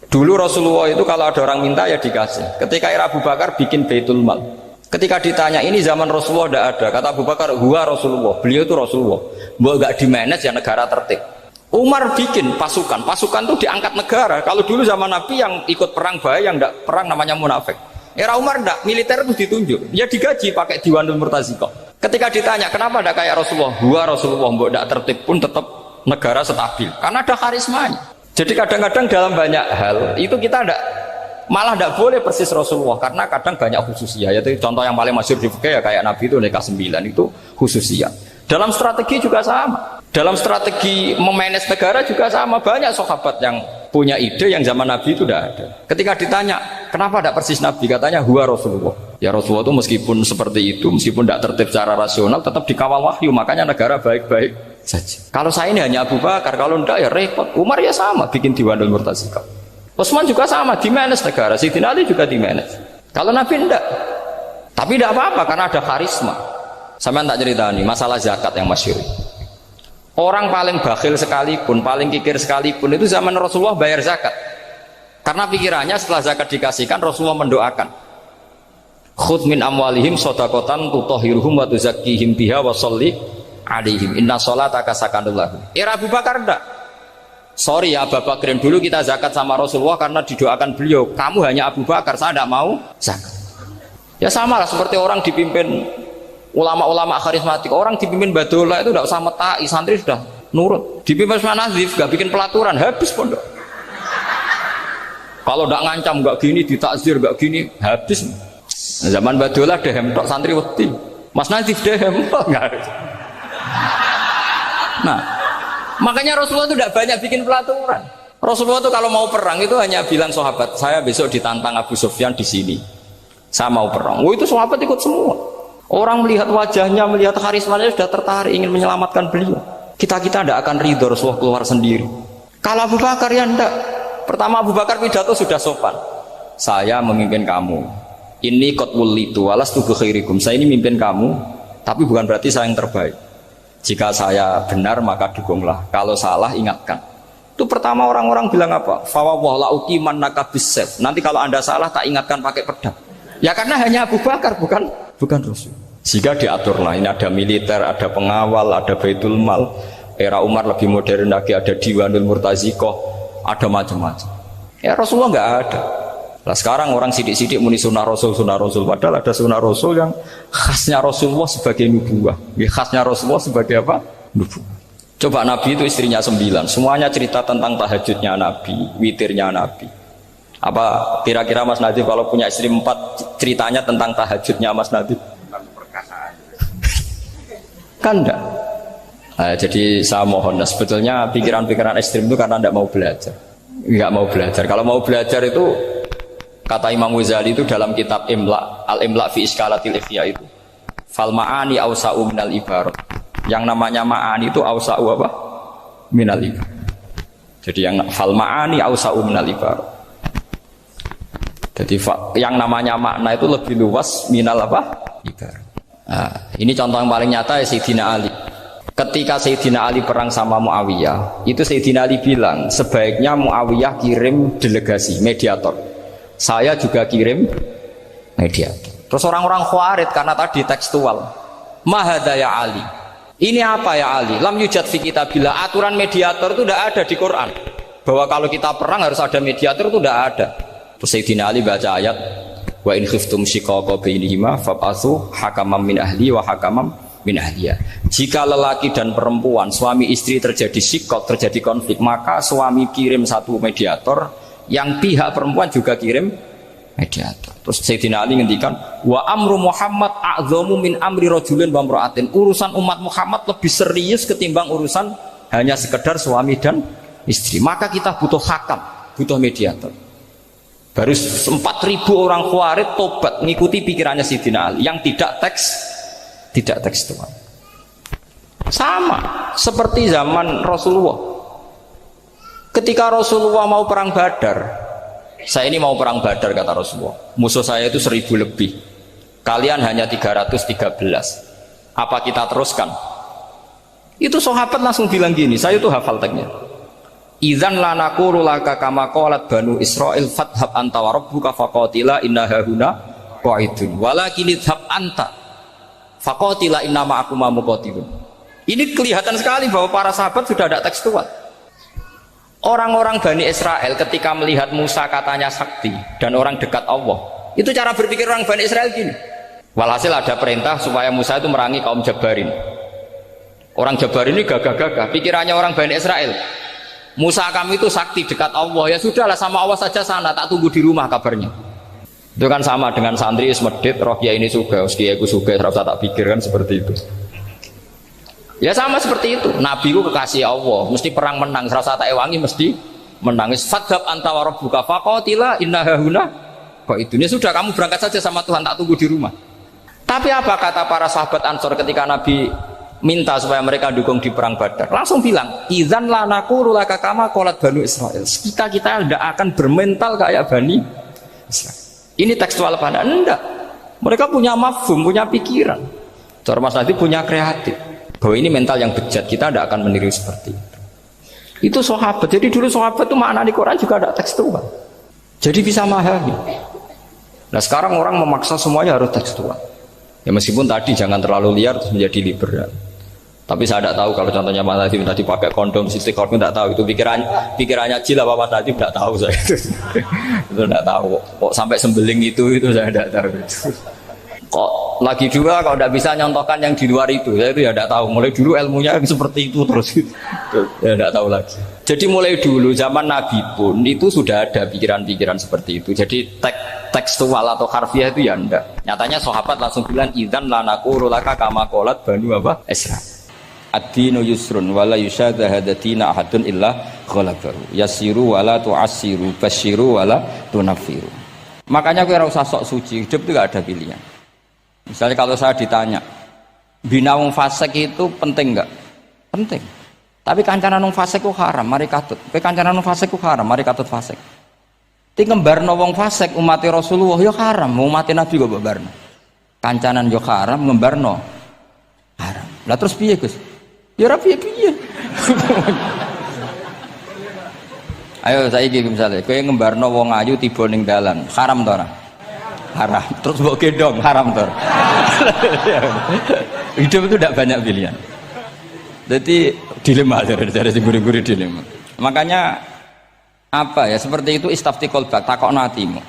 Dulu Rasulullah itu kalau ada orang minta ya dikasih. Ketika era Abu Bakar bikin Baitul Mal. Ketika ditanya ini zaman Rasulullah tidak ada, kata Abu Bakar, huwa Rasulullah. Beliau itu Rasulullah. Mau nggak di-manage ya negara tertib. Umar bikin pasukan itu diangkat negara. Kalau dulu zaman Nabi yang ikut perang bahaya, yang tidak perang namanya munafik. Era Umar tidak, militer itu ditunjuk. Dia digaji pakai Diwanul Murtaziqah. Ketika ditanya kenapa tidak kayak Rasulullah, huwa Rasulullah, mau tidak tertib pun tetap negara stabil. Karena ada karismanya. Jadi kadang-kadang dalam banyak hal itu kita malah tidak boleh persis Rasulullah karena kadang banyak khususiyah. Yaitu contoh yang paling masyhur di fikih ya kayak Nabi itu nikah 9 itu khususiyah. Dalam strategi juga sama. Dalam strategi memanage negara juga sama. Banyak sahabat yang punya ide yang zaman Nabi itu tidak ada. Ketika ditanya, kenapa tidak persis Nabi? Katanya, huwa Rasulullah. Ya Rasulullah itu meskipun seperti itu, meskipun tidak tertib secara rasional, tetap dikawal wahyu. Makanya negara baik-baik saja. Kalau saya ini hanya Abu Bakar, kalau tidak ya repot. Umar ya sama, bikin Diwanul Murtaziqah. Utsman juga sama, di-manage negara. Sayyidina Ali juga di-manage. Kalau Nabi tidak. Tapi tidak apa-apa, karena ada karisma. Sama tak cerita nih, masalah zakat yang masyhur. Orang paling bakhil sekalipun, paling kikir sekalipun itu zaman Rasulullah bayar zakat. Karena pikirannya setelah zakat dikasihkan Rasulullah mendoakan. Khudh min amwalihim shadaqatan tutahhiruhum wa tuzakkihim biha wa sholli alaihim. Inna sholataka sakanul lahum. Era Abu Bakar enggak. Sorry ya Abu Bakrin, dulu kita zakat sama Rasulullah karena didoakan beliau. Kamu hanya Abu Bakar, saya tidak mau zakat. Ya sama lah seperti orang dipimpin ulama-ulama karismatik, orang dipimpin badola itu tidak usah metai, santri sudah nurut. Dipimpin Usman Nazif, gak bikin pelaturan, habis pondok. Kalau tidak ngancam, gak gini, ditakzir, gak gini, habis. Nah, zaman badola dehem tok santri wedi. Mas Nazif dehem tok nggak. Nah, makanya Rasulullah itu tidak banyak bikin pelaturan. Rasulullah itu kalau mau perang itu hanya bilang sahabat, saya besok ditantang Abu Sufyan di sini. Saya mau perang. Oh itu sahabat ikut semua. Orang melihat wajahnya, melihat karismanya sudah tertarik ingin menyelamatkan beliau. Kita tidak akan ridho Rasulullah keluar sendiri. Kalau Abu Bakar ya enggak. Pertama Abu Bakar pidato sudah sopan. Saya memimpin kamu. Ini qatwul litu walastu bi khairikum. Saya ini memimpin kamu, tapi bukan berarti saya yang terbaik. Jika saya benar maka dukunglah. Kalau salah ingatkan. Itu pertama orang-orang bilang apa? Fawwah la uqimannaka bisayf. Nanti kalau Anda salah tak ingatkan pakai pedang. Ya karena hanya Abu Bakar bukan Rasul. Jika diaturlah ini ada militer, ada pengawal, ada baitul mal. Era Umar lebih modern lagi, ada Diwanul Murtazikoh, ada macam-macam. Ya Rasulullah nggak ada. Nah sekarang orang sidik-sidik muni sunnah Rasul, padahal ada sunnah Rasul yang khasnya Rasulullah sebagai nubuwah. Khasnya Rasulullah sebagai apa? Nubuwah. Coba Nabi itu istrinya 9, semuanya cerita tentang tahajudnya Nabi, witirnya Nabi. Apa kira-kira Mas Nadif kalau punya istri 4 ceritanya tentang tahajudnya Mas Nadif? Kan enggak. Nah, jadi saya mohon, sebetulnya pikiran-pikiran ekstrim itu karena enggak mau belajar. Enggak mau belajar. Kalau mau belajar itu kata Imam Ghazali itu dalam kitab Imla, Al-Imla fi Iskalatil Ifya itu. Fal ma'ani awsa'u minal ibarat. Yang namanya ma'ani itu awsa'u apa? Minal ibarat. Jadi yang fal ma'ani awsa'u minal ibarat. Jadi yang namanya makna itu lebih luas minal apa? Ibarat. Nah, ini contoh yang paling nyata ya Sayyidina Ali. Ketika Sayyidina Ali perang sama Muawiyah, itu Sayyidina Ali bilang sebaiknya Muawiyah kirim delegasi, mediator. Saya juga kirim mediator. Terus orang-orang Khawarij karena tadi tekstual. Mahada ya Ali. Ini apa ya Ali? Lam yujad fi kitabillah. Aturan mediator itu tidak ada di Quran. Bahwa kalau kita perang harus ada mediator itu tidak ada. Terus Sayyidina Ali baca ayat wa in khiftum shiqaqa bainihima fab'atsu hakaman min ahli wa hakaman min ahliya. Jika lelaki dan perempuan, suami istri terjadi shiqaq, terjadi konflik, maka suami kirim satu mediator, yang pihak perempuan juga kirim mediator. Terus Sayyidina Ali ngendikan wa amru Muhammad a'dhamu min amri rajulin wa imra'atin. Urusan umat Muhammad lebih serius ketimbang urusan hanya sekedar suami dan istri. Maka kita butuh hakam, butuh mediator. Baru 4.000 orang Khawarij tobat mengikuti pikirannya Sayyidina Ali yang tidak tekstual. Sama seperti zaman Rasulullah. Ketika Rasulullah mau perang Badar, saya ini mau perang Badar kata Rasulullah, musuh saya itu 1.000 lebih, kalian hanya 313, apa kita teruskan? Itu sahabat langsung bilang gini, saya itu hafal teksnya, idzan la naqulu laka kama qalat banu Israil fathab anta wa rabbuka faqatila inna hahuna qa'idun walakin idhab anta faqatila inna ma'akum muqatilun. Ini kelihatan sekali bahwa para sahabat sudah ada tekstual. Orang-orang Bani Israel ketika melihat Musa katanya sakti dan orang dekat Allah, itu cara berpikir orang Bani Israel gini. Walhasil ada perintah supaya Musa itu merangi kaum Jabarin. Orang Jabarin ini gagah-gagah, pikirannya orang Bani Israel, Musa kami itu sakti dekat Allah, ya sudahlah sama Allah saja sana, tak tunggu di rumah kabarnya. Itu kan sama dengan santri Ismedit, roh kiai ini juga, kiai ku juga, terus tak pikirkan seperti itu. Ya sama seperti itu. Nabi ku kekasih Allah, mesti perang menang, serasa tak ewangi mesti menang. Fadhab anta wa rabbuka faqatila inna hahuna qa'idun. Ya sudah kamu berangkat saja sama Tuhan, tak tunggu di rumah. Tapi apa kata para sahabat Ansor ketika Nabi minta supaya mereka dukung di perang Badar? Langsung bilang, idzan la naqulu laka kama qalat banu Israil. Kita tidak akan bermental kayak Bani Israil. Ini tekstual apa enggak? Mereka punya mafhum, punya pikiran. Cara Mas Nadif punya kreatif. Bahwa ini mental yang bejat, kita tidak akan meniru seperti itu. Itu sahabat. Jadi dulu sahabat itu makna di Quran juga ada tekstual. Jadi bisa memahami. Nah sekarang orang memaksa semuanya harus tekstual. Ya meskipun tadi jangan terlalu liar terus menjadi liberal. Tapi saya tidak tahu kalau contohnya Mas Nadif tadi pakai kondom, sistem kondom tidak tahu. Itu pikirannya Jil apa Mas Nadif tidak tahu saya. Itu tidak tahu. Kok sampai sembeling itu saya tidak tahu. Kok lagi juga kalau tidak bisa nyontohkan yang di luar itu, saya itu ya tidak tahu. Mulai dulu ilmunya seperti itu terus ya tidak tahu lagi. Jadi mulai dulu zaman Nabi pun itu sudah ada pikiran-pikiran seperti itu. Jadi tekstual atau harfiah itu ya enggak. Nyatanya sahabat langsung bilang idzan la naqulu laka kama qalat banu apa Isra. Ad-dinu yusrun wala yusyadha hadatina ahadun illa ghalabahu. Yasiru wala tu'assiru basyiru wala tunaffiru. Makanya kowe ora usah sok suci, hidup itu enggak ada pilihan. Misalnya kalau saya ditanya, bina wong fasik itu penting enggak? Penting. Tapi kancanan wong fasik ku haram, mari katut. Kowe kancanan wong fasik ku haram, mari katut fasik. Ti ngembarno wong fasik umat Rasulullah ya haram, umat Nabi kok mbarno. Kancanan yo haram, ngembarno haram. Lah terus piye, Gus? Ya ora piye-piye. Ayo saiki misalnya kowe ngembarno wong ayu tiba ning dalan, haram to ora? Haram. Terus mbok gendong, haram to. Hidup itu tidak banyak pilihan. Jadi dilema dari guru-guru dilema. Makanya apa ya seperti itu istafti qalbak takokno atimu.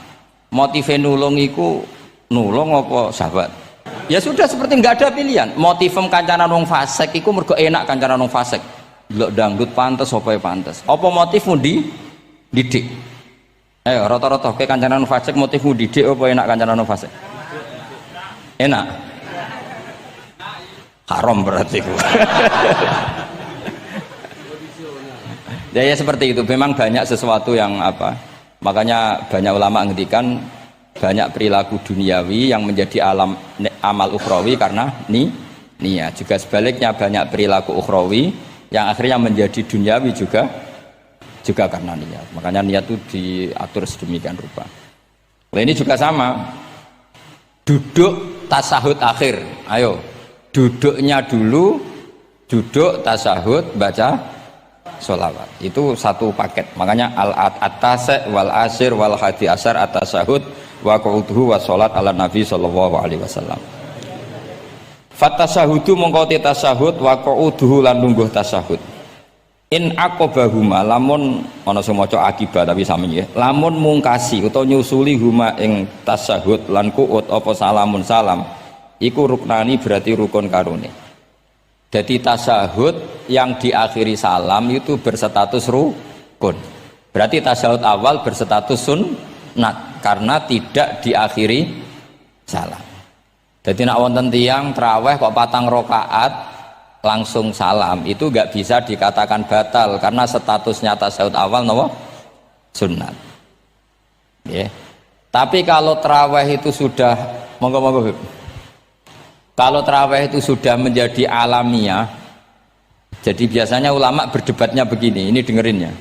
Motive nulung iku nulung apa sahabat? Ya sudah seperti nggak ada pilihan. Motivem kancanan wong fasik iku mergo enak kancanan wong fasik. Delok dangdut pantes apa ya pantes. Apa motifmu didik? Ayo rata-rata ke kancanan fasik motifmu didik apa enak kancanan fasik? Enak. Haram berarti itu. Ya seperti itu. Memang banyak sesuatu yang apa? Makanya banyak ulama ngendikan banyak perilaku duniawi yang menjadi amal ukhrawi karena niat. Juga sebaliknya banyak perilaku ukhrawi yang akhirnya menjadi duniawi juga karena niat. Makanya niat itu diatur sedemikian rupa. Nah, ini juga sama. Duduk tasahud akhir. Ayo, duduknya dulu, duduk tasahud baca sholawat. Itu satu paket. Makanya al-atasek wal asir wal hadi asar at-tasahud wa qu'uduhu wa sholat ala nabi sallallahu alaihi wasallam. Fatasahudu mongko tasahud wa qu'uduhu lan lungguh tasahud. In aqobahuma lamun ana sing maca akibah tapi sami ya. Lamun mungkasi utawa nyusuli huma ing tasahud lan qu'ud apa salamun salam iku ruknani berarti rukun karone. Jadi tasahud yang diakhiri salam itu berstatus rukun. Berarti tasahud awal berstatus sunnat karena tidak diakhiri salam. Jadi nak wonten tiyang traweh kok 4 rakaat langsung salam itu enggak bisa dikatakan batal karena statusnya tasawuf awal nopo sunnat. Yeah. Tapi kalau traweh itu sudah monggo kalau traweh itu sudah menjadi alamiah, jadi biasanya ulama berdebatnya begini, ini dengerinnya.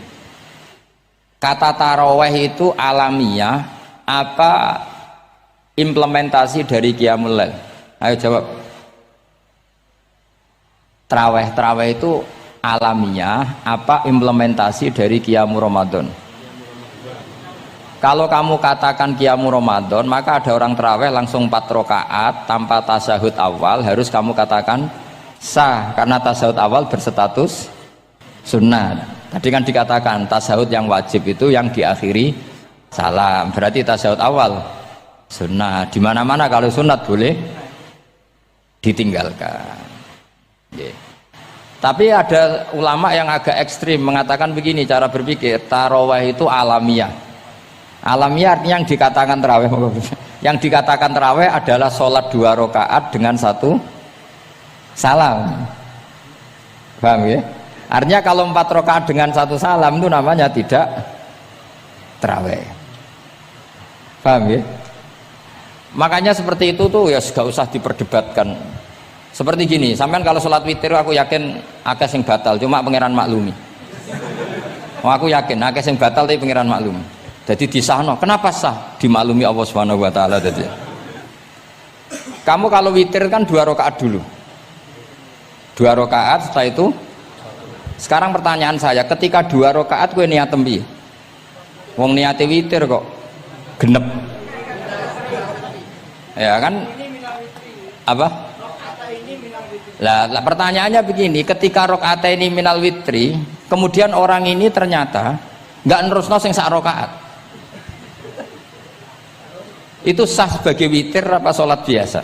Kata taraweh itu alamiah apa implementasi dari Qiyamul Lail? Ayo jawab. Traweh itu alamiah apa implementasi dari Qiyamul Ramadan? Kalau kamu katakan Qiyamul Ramadan, maka ada orang traweh langsung 4 rakaat tanpa tasahud awal, harus kamu katakan sah karena tasahud awal berstatus sunnah. Tadi kan dikatakan tasahud yang wajib itu yang diakhiri salam, berarti tasahud awal sunnah. Di mana-mana kalau sunat boleh ditinggalkan. Yeah. Tapi ada ulama yang agak ekstrim mengatakan begini cara berpikir, tarawih itu alamiah. Alamiah artinya yang dikatakan tarawih, yang dikatakan tarawih adalah sholat 2 rakaat dengan 1 salam. Paham ya? Artinya kalau 4 rakaat dengan 1 salam itu namanya tidak tarawih. Paham ya? Makanya seperti itu tuh ya gak usah diperdebatkan. Seperti gini, sampean kalau sholat witir aku yakin akeh sing batal, cuma pangeran maklumi. Aku yakin akeh sing batal tapi pangeran maklumi. Jadi disahno, kenapa sah? Dimaklumi Allah Subhanahu wa taala tadi. Kamu kalau witir kan 2 rakaat dulu. 2 rakaat setelah itu. Sekarang pertanyaan saya, ketika 2 rakaat kowe niat tembi. Wong niate witir kok genep. Ya kan apa lah pertanyaannya begini, ketika rakaat ini minal witri kemudian orang ini ternyata nggak nerusno sing sak rakaat, itu sah sebagai witir apa sholat biasa?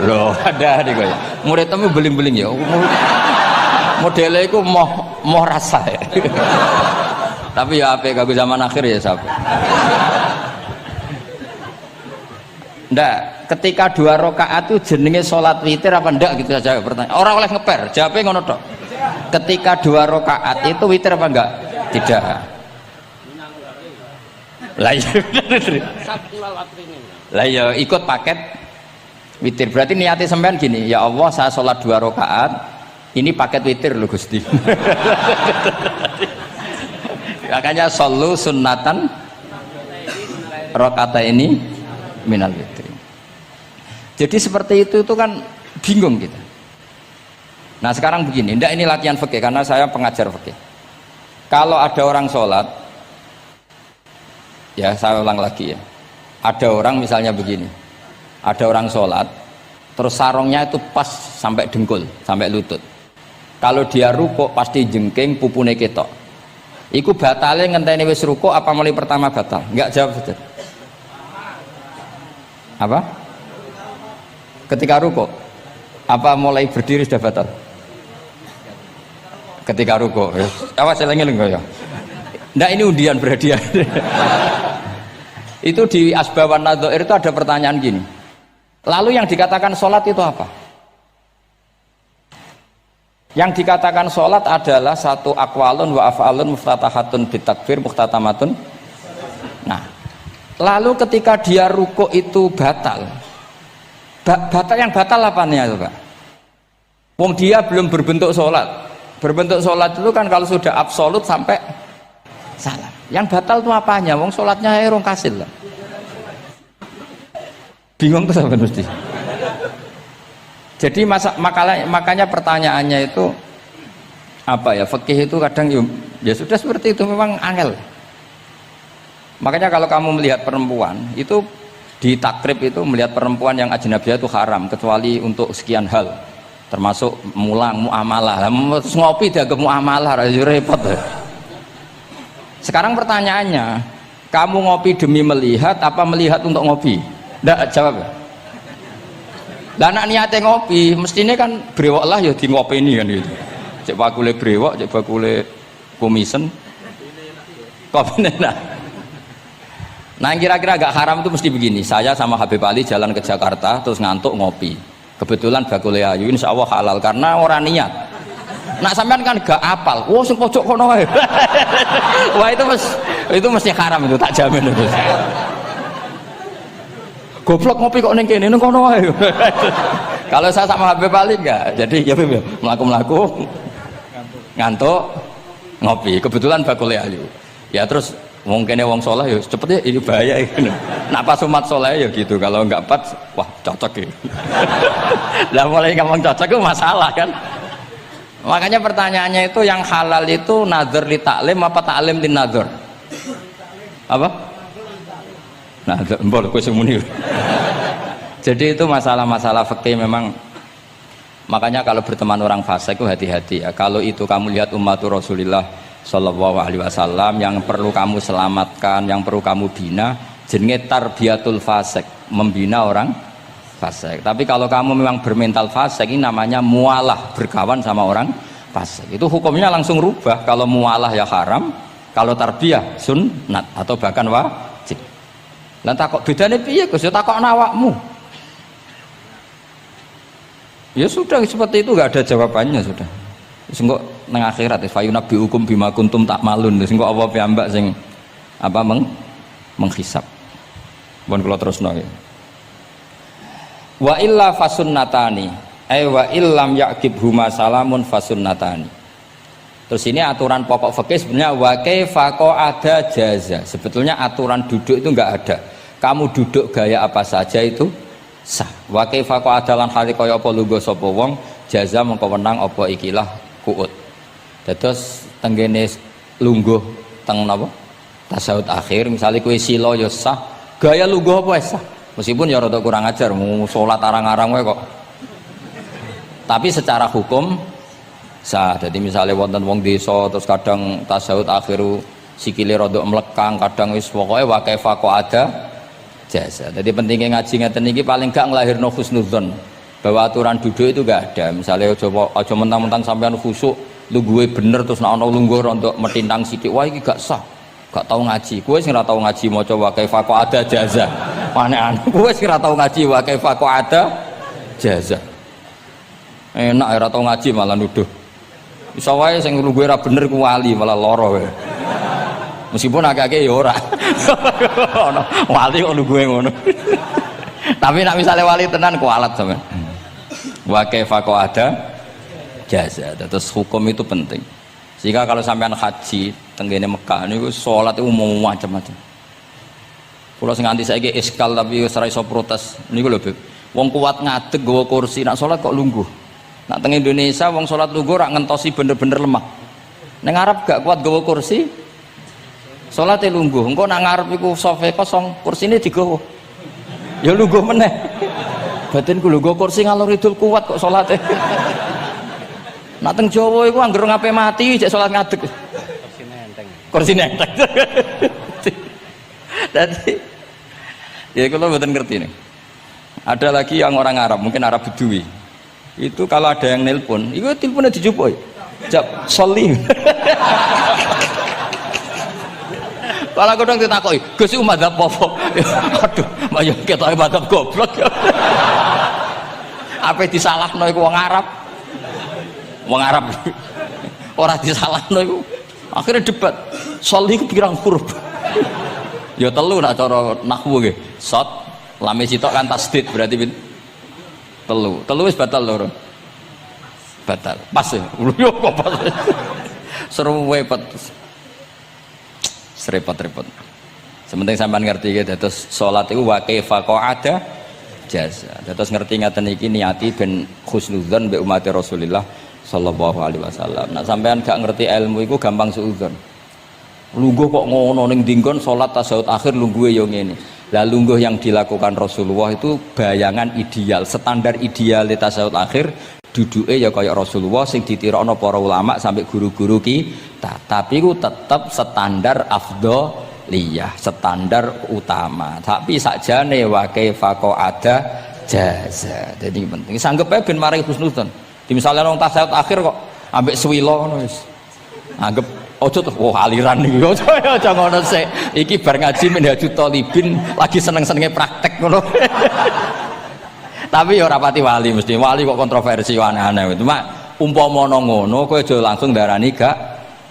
Loh ada nih kok murid temu beling-beling ya modelnya itu mau rasa ya. Tapi ya apa kagak zaman akhir ya sahabat. Ndak, ketika 2 rakaat itu jenenge sholat witir apa ndak gitu saja pertanyaan. Orang oleh ngeper, jawabnya ngono tok. Ketika 2 rakaat itu witir apa enggak? Tidak. Lah iya ikut paket witir. Berarti niatnya sampean gini, ya Allah saya sholat 2 rakaat, ini paket witir loh Gusti. Makanya shollu sunnatan rakaat ini minal witri. Jadi seperti itu kan bingung kita. Nah sekarang begini, ndak ini latihan fikih karena saya pengajar fikih. Kalau ada orang sholat, ya saya ulang lagi ya, ada orang misalnya begini, ada orang sholat terus sarungnya itu pas sampai dengkul, sampai lutut. Kalau dia rukuk pasti jengking pupune ketok. Iku batale ngenteni wis rukuk apa mulai pertama batal? Enggak, jawab saja. Apa? Ketika rukuk apa mulai berdiri sudah batal? Ketika rukuk. Awas eling-eling ya. Ndak, ini undian berhadiah. Itu di Asbawan Nadhair itu ada pertanyaan gini. Lalu yang dikatakan sholat itu apa? Yang dikatakan sholat adalah satu akwalun wa af'alun muftatahatun bitakbir muhtatamatun. Nah, lalu ketika dia rukuk itu batal. Batal yang batal apanya itu, Pak? Wong dia belum berbentuk sholat. Berbentuk sholat itu kan kalau sudah absolut sampai salam. Yang batal itu apanya? Wong sholatnya rong kasil lah. Bingung tuh sampai mesti. Jadi makanya pertanyaannya itu apa ya? Fikih itu kadang ya sudah seperti itu, memang angel. Makanya kalau kamu melihat perempuan itu di takrib itu melihat perempuan yang ajnabiyah itu haram kecuali untuk sekian hal, termasuk mulang muamalah. Ngopi dianggap muamalah, repot. Sekarang pertanyaannya, kamu ngopi demi melihat apa melihat untuk ngopi? Nggak, jawab. Lah anak niate ngopi, mestinya kan brewok lah ya di ngopi ini kan gitu. Cek bakule brewok, cek bakule komisen. Kopi nah kira-kira agak haram itu mesti begini. Saya sama Habib Ali jalan ke Jakarta terus ngantuk ngopi. Kebetulan bakule ayu, insya Allah halal karena orang niat. Nak sampean kan gak apal. Wah, sing pojok kono wae. Wah, itu mesti haram itu, tak jamin itu. Goblok ngopi kok ning kene ning kono wae. Kalau saya sama Habib Ali enggak. Jadi ya Habib, mlaku-mlaku ngantuk ngopi. Kebetulan bakule ayu. Ya terus wong kene wong saleh ya cepet ya ini bahaya iki. Nak pas umat saleh ya gitu. Kalau enggak pas wah cocok ya. Lah mulai ngomong cocok itu masalah kan. Makanya pertanyaannya itu yang halal itu nazar li taklim apa taklim li nazar? Apa? Nah, mbok kowe sing muni. Jadi itu masalah-masalah fikih memang. Makanya kalau berteman orang fasik itu hati-hati ya. Kalau itu kamu lihat umatur Rasulullah sallallahu alaihi wasallam yang perlu kamu selamatkan, yang perlu kamu bina, jenenge tarbiyatul fasik, membina orang fasik. Tapi kalau kamu memang bermental fasik, ini namanya mualah, berkawan sama orang fasik. Itu hukumnya langsung rubah. Kalau mualah ya haram, kalau tarbiyah sunnat atau bahkan wajib. Lah takok bedane piye Gus? Ya takok awakmu. Ya sudah seperti itu, enggak ada jawabannya sudah. Wis engko nang akhirat fa yunabbiukum bima kuntum ta'malun. Wis engko apa piyambak sing apa menghisab. Mun kula terusno ya. Wa illa fasunnatani wa illam yaqib huma salamun fasunnatani. Terus ini aturan pokok fikih sebenarnya wa kaifa ada jaza. Sebetulnya aturan duduk itu enggak ada. Kamu duduk gaya apa saja itu sah. Wa kaifa ada lan hale kaya apa lungguh sapa wong jaza mengko wenang apa ikilah kuut. Dados tenggene lungguh teng napa? Tasyahud akhir misalnya kowe sila ya sah, gaya lungguh apa sah. Meskipun ya rada kurang ajar, mau sholat arang-arang wae kok. Tapi secara hukum sah. Jadi misalnya wonten wong desa terus kadang tasyahud akhiru sikile rada mlekang, kadang wis pokoke wa kaifa ada jasa. Jadi pentingnya ngaji ngeten iki paling gak nglahirno husnudzon bahwa aturan duduk itu gak ada. Misalnya aja mentang-mentang sampean khusuk lungguhe bener terus nek ana lungguh rontok metintang sithik, wah iki gak sah. Gak tau ngaji. Kowe sing ora tau ngaji maca wa kaifa ada jaza. Aneh-aneh. Kowe sing ora tau ngaji wa kaifa ada jaza. Enak ora tau ngaji malah nuduh. Iso wae sing lungguhe ora bener ku wali malah lara wae. Meskipun agak-agak ya ora. Ono wali kok lungguhe ngono. Tapi nek misale wali tenan kualat sampean. Wa kaifa ada jaza. Terus hukum itu penting. Sehingga kalau sampean haji tenggene Mekah niku salat itu mau macam-macam. Kula sing nganti saiki iskal tapi wis ora iso protes niku lho, Beb. Wong kuat ngadeg nggawa kursi nak salat kok lungguh. Nak teng Indonesia wong salat lungguh rak ngentosi bener-bener lemah. Neng Arab gak kuat gawa kursi, salate lungguh. Engko nang ngarep iku sofa kosong, kursine digawa. Ya lungguh meneh. Batinku lungguh kursi ngalor idul kuat kok salate. Nak teng Jawa iku anggere ngape mati jek salat ngadeg. Kursi nenteng. Jadi ya kalau mboten ngerti nih. Ada lagi yang orang Arab, mungkin Arab Bedui. Itu kalau ada yang nelpon, itu teleponnya dijupuk. Jap soli. Kalau aku dong ditakoki, Gus iku madzhab apa? Aduh, mayo ketoke madzhab goblok. Apa disalahno iku wong Arab? Wong Arab. Ora disalahno iku. Akhirnya debat. Soli iku pirang huruf? Ya telu nak cara nahwu nggih. Shot, lame sitok kan tasdid berarti telu. Telu wis batal lho. Batal. Pas ya. Yo kok pas. Seru repot. Serepot-repot. Sementing sampean ngerti gitu, terus salat itu wa kaifa qa'ada jaza. Terus ngerti ngaten iki niati ben husnudzon mbek umat Rasulullah sallallahu alaihi wasallam. Nah sampean gak ngerti ilmu iku gampang suudzon. Lungguh kok ngono ning dinggon salat tasyahud akhir lungguhe yo ngene. Lah lungguh yang dilakukan Rasulullah itu bayangan ideal, standar ideal tasyahud akhir duduke ya kaya Rasulullah sing ditirokno para ulama sampai guru-guru kita. Tapi ku tetap standar afdholiyah, standar utama. Tapi sakjane wa kaifa qa'ada jaza. Jadi penting sanggep ae ben mari husnudzon. Di misalnya wong tasyahud akhir kok ambek swilo ngono wis. Anggap ojo tuh, wah aliran nih, ojo ngono sih. Iki bar ngaji Minhajut Thalibin lagi seneng-senenge praktek ngono. Tapi ya ora pati wali mesti. Wali kok kontroversi aneh-aneh. Cuma umpama ngono kowe aja langsung darani gak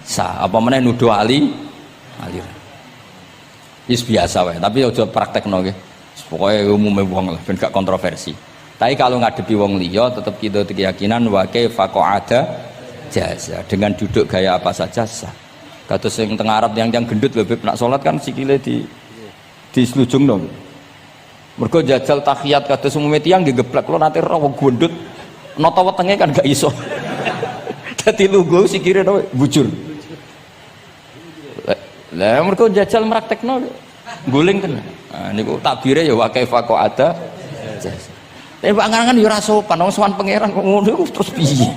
sah. Apa meneh nuduh aliran. Wis biasa wae, tapi aja praktekno nggih. Pokoke umume wong lah ben gak kontroversi. Tapi kalau ngadepi wong liya tetep kita keyakinan wa kaifa qa'ada jaza, dengan duduk gaya apa saja sah. Kados sing teng Arab yang gendut lho Beb, nak salat kan sikile di slujungno. Mergo jajal tahiyat kados umume tiyang nggih geblek kula nate ora wong gendut nata wetenge kan gak iso. Dadi lungguh sikire to bujur. Lah mergo jajal praktekno guling tenan. Nah niku takbire ya wa kaifa qa'ada jaza. Tapi Pak Ngangan ya ora sopan, wong sowan pangeran kok ngono iku terus piye?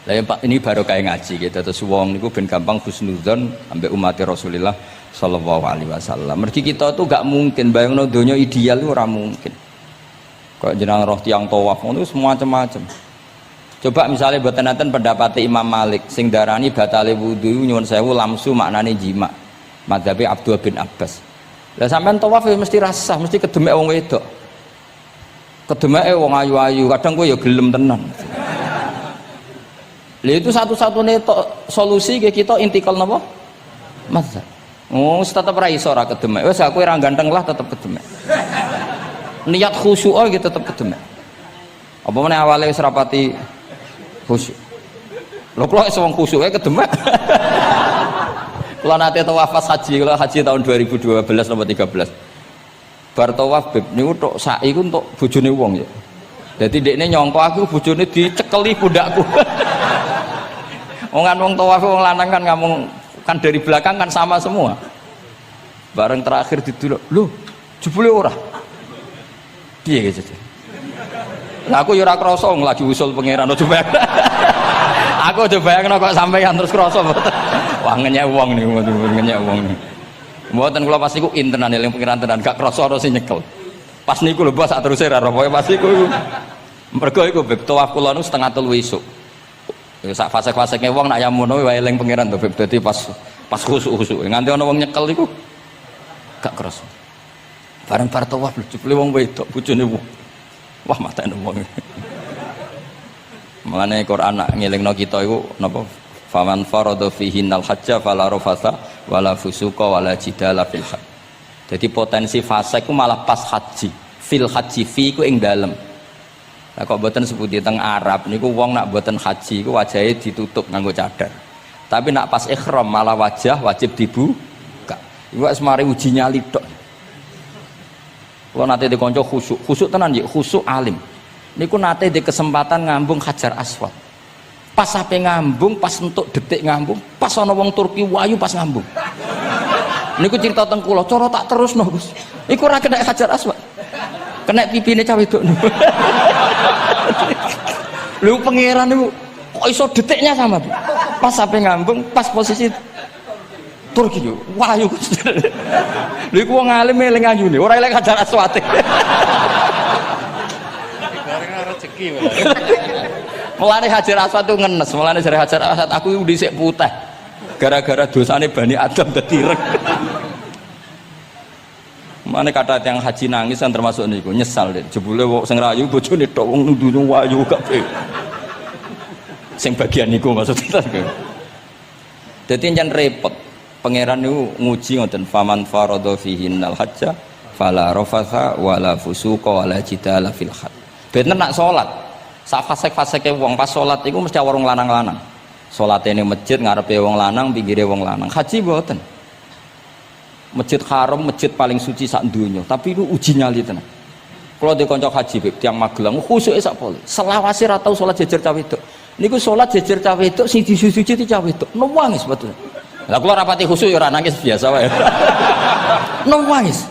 Lah Pak ini baru kayak ngaji gitu, terus wong niku ben gampang husnudzon ambek umat Rasulullah sallallahu alaihi wasallam. Mergi kita tuh gak mungkin bayangno donya ideal itu ora mungkin. Kok jeneng roh tiyang tawaf ngono semua macam-macam. Coba misalnya mboten enten pendapat Imam Malik sing darani batale wudu nyuwun sewu lamsu maknane jima. Madzhabe Abdul bin Abbas. Lah sampean tawaf ya mesti rasah, mesti kedemek wong wedok. Kedemeke wong ayu-ayu, kadang kowe ya gelem tenan. Lha itu satu-satunya solusi ke kita intikal napa? Mazhab. Oh, tetep ra iso ora kedemek. Wis aku ora ganteng lah tetep kedemek. Niat khusyuk iki tetep kedemek. Apa meneh awale wis rapati khusyuk. Lho kula wis wong khusyuk ae kedemek. Kula nate tawaf haji, kula haji tahun 2012 nomor 13. Bar tawaf Beb niku tok saiki ku entuk bojone wong ya. Dadi ndekne nyangka aku bojone dicekeli pundakku. Wong tawaf wong lanang kan ngomong kan dari belakang kan sama semua. Bareng terakhir diduluk, lho jebule ora. Piye gitu. Lah aku ya ora krasa lagi usul pangeran aja bayang. Aku aja bayangno kok sampeyan terus krasa mboten. Wah ngenyek wong niku, ngenyek wong. Mboten kula pas niku intenan eling pangeran tenan gak krasa ora sing nyekel. Pas niku lho bos sak teruse ra pokoke pas niku. Mergo iku Beb tawaf kula nu setengah 3 esuk. Sak fase-fasene wong nak yamono wae eling pangeran to Beb. Dadi pas khusuk-khusuk nganti ana wong nyekel iku gak kerasa. Bareng bar tawaf jebule wong wedok bojone wong. Wah matane wong. Mulane Quran nak ngelingno kita iku napa? Faman farada fihinnal hajja fala rafasa wala fusuqa wala jidala fil hajj. Jadi potensi fase iku malah pas haji. Fil haji fi iku ing dalem. Lah kok mboten sebuti teng Arab niku wong nak mboten haji iku wajahe ditutup nganggo cadar. Tapi nak pas ihram malah wajah wajib dibuka. Iku wis mari uji nyali tok. Kalau nate di konco khusuk tenan ya khusuk alim. Niku nate di kesempatan ngambung Hajar Aswad. Pas sampai ngambung, pas entuk detik ngambung, pas ana wong Turki wayu pas ngambung. Niku cerita teng kula, cara tak terusno Gus. Iku ora kena Hajar Aswad. Kena pipine cah wedok niku. Lho pangeran niku kok iso detiknya sama Bu. Pas sampai ngambung, pas posisi Turki yo, wayu Gus. Lha iku wong alim eling ayune, ora eling Hajar Aswad. Rezeki. Mulane Hajar Aswad itu ngenes, mulane dari Hajar Aswad aku dhisik putih. Gara-gara dosane Bani Adam dadi ireng. Mane kata yang haji nangis kan termasuk niku, nyesal deh. Jebule wong sing rayu bojone tok wong nundune wayu kabeh. Sing bagian niku maksudnya. Dadi jan repot. Pangeran niku nguji ngoten, faman faradha fihinnal hajja fala rafatha wala fusuqa wala jidala fil hajj. Bener nak salat. Sak fasek-faseke wong pas salat iku mesti warung lanang-lanang. Salate ning masjid ngarepe wong lanang, pinggire wong lanang. Haji mboten. Masjid Haram, masjid paling suci sak donya, tapi itu uji nyali tenan. Kalau di kanca haji beb tiang Magelang khusuke sak pol. Selawase ra tau salat jejer cah wedok. Niku salat jejer cah wedok sing disuci cah wedok. Nangis betul. Lah kula rapati khusuk ya ora nangis biasa wae. Nangis.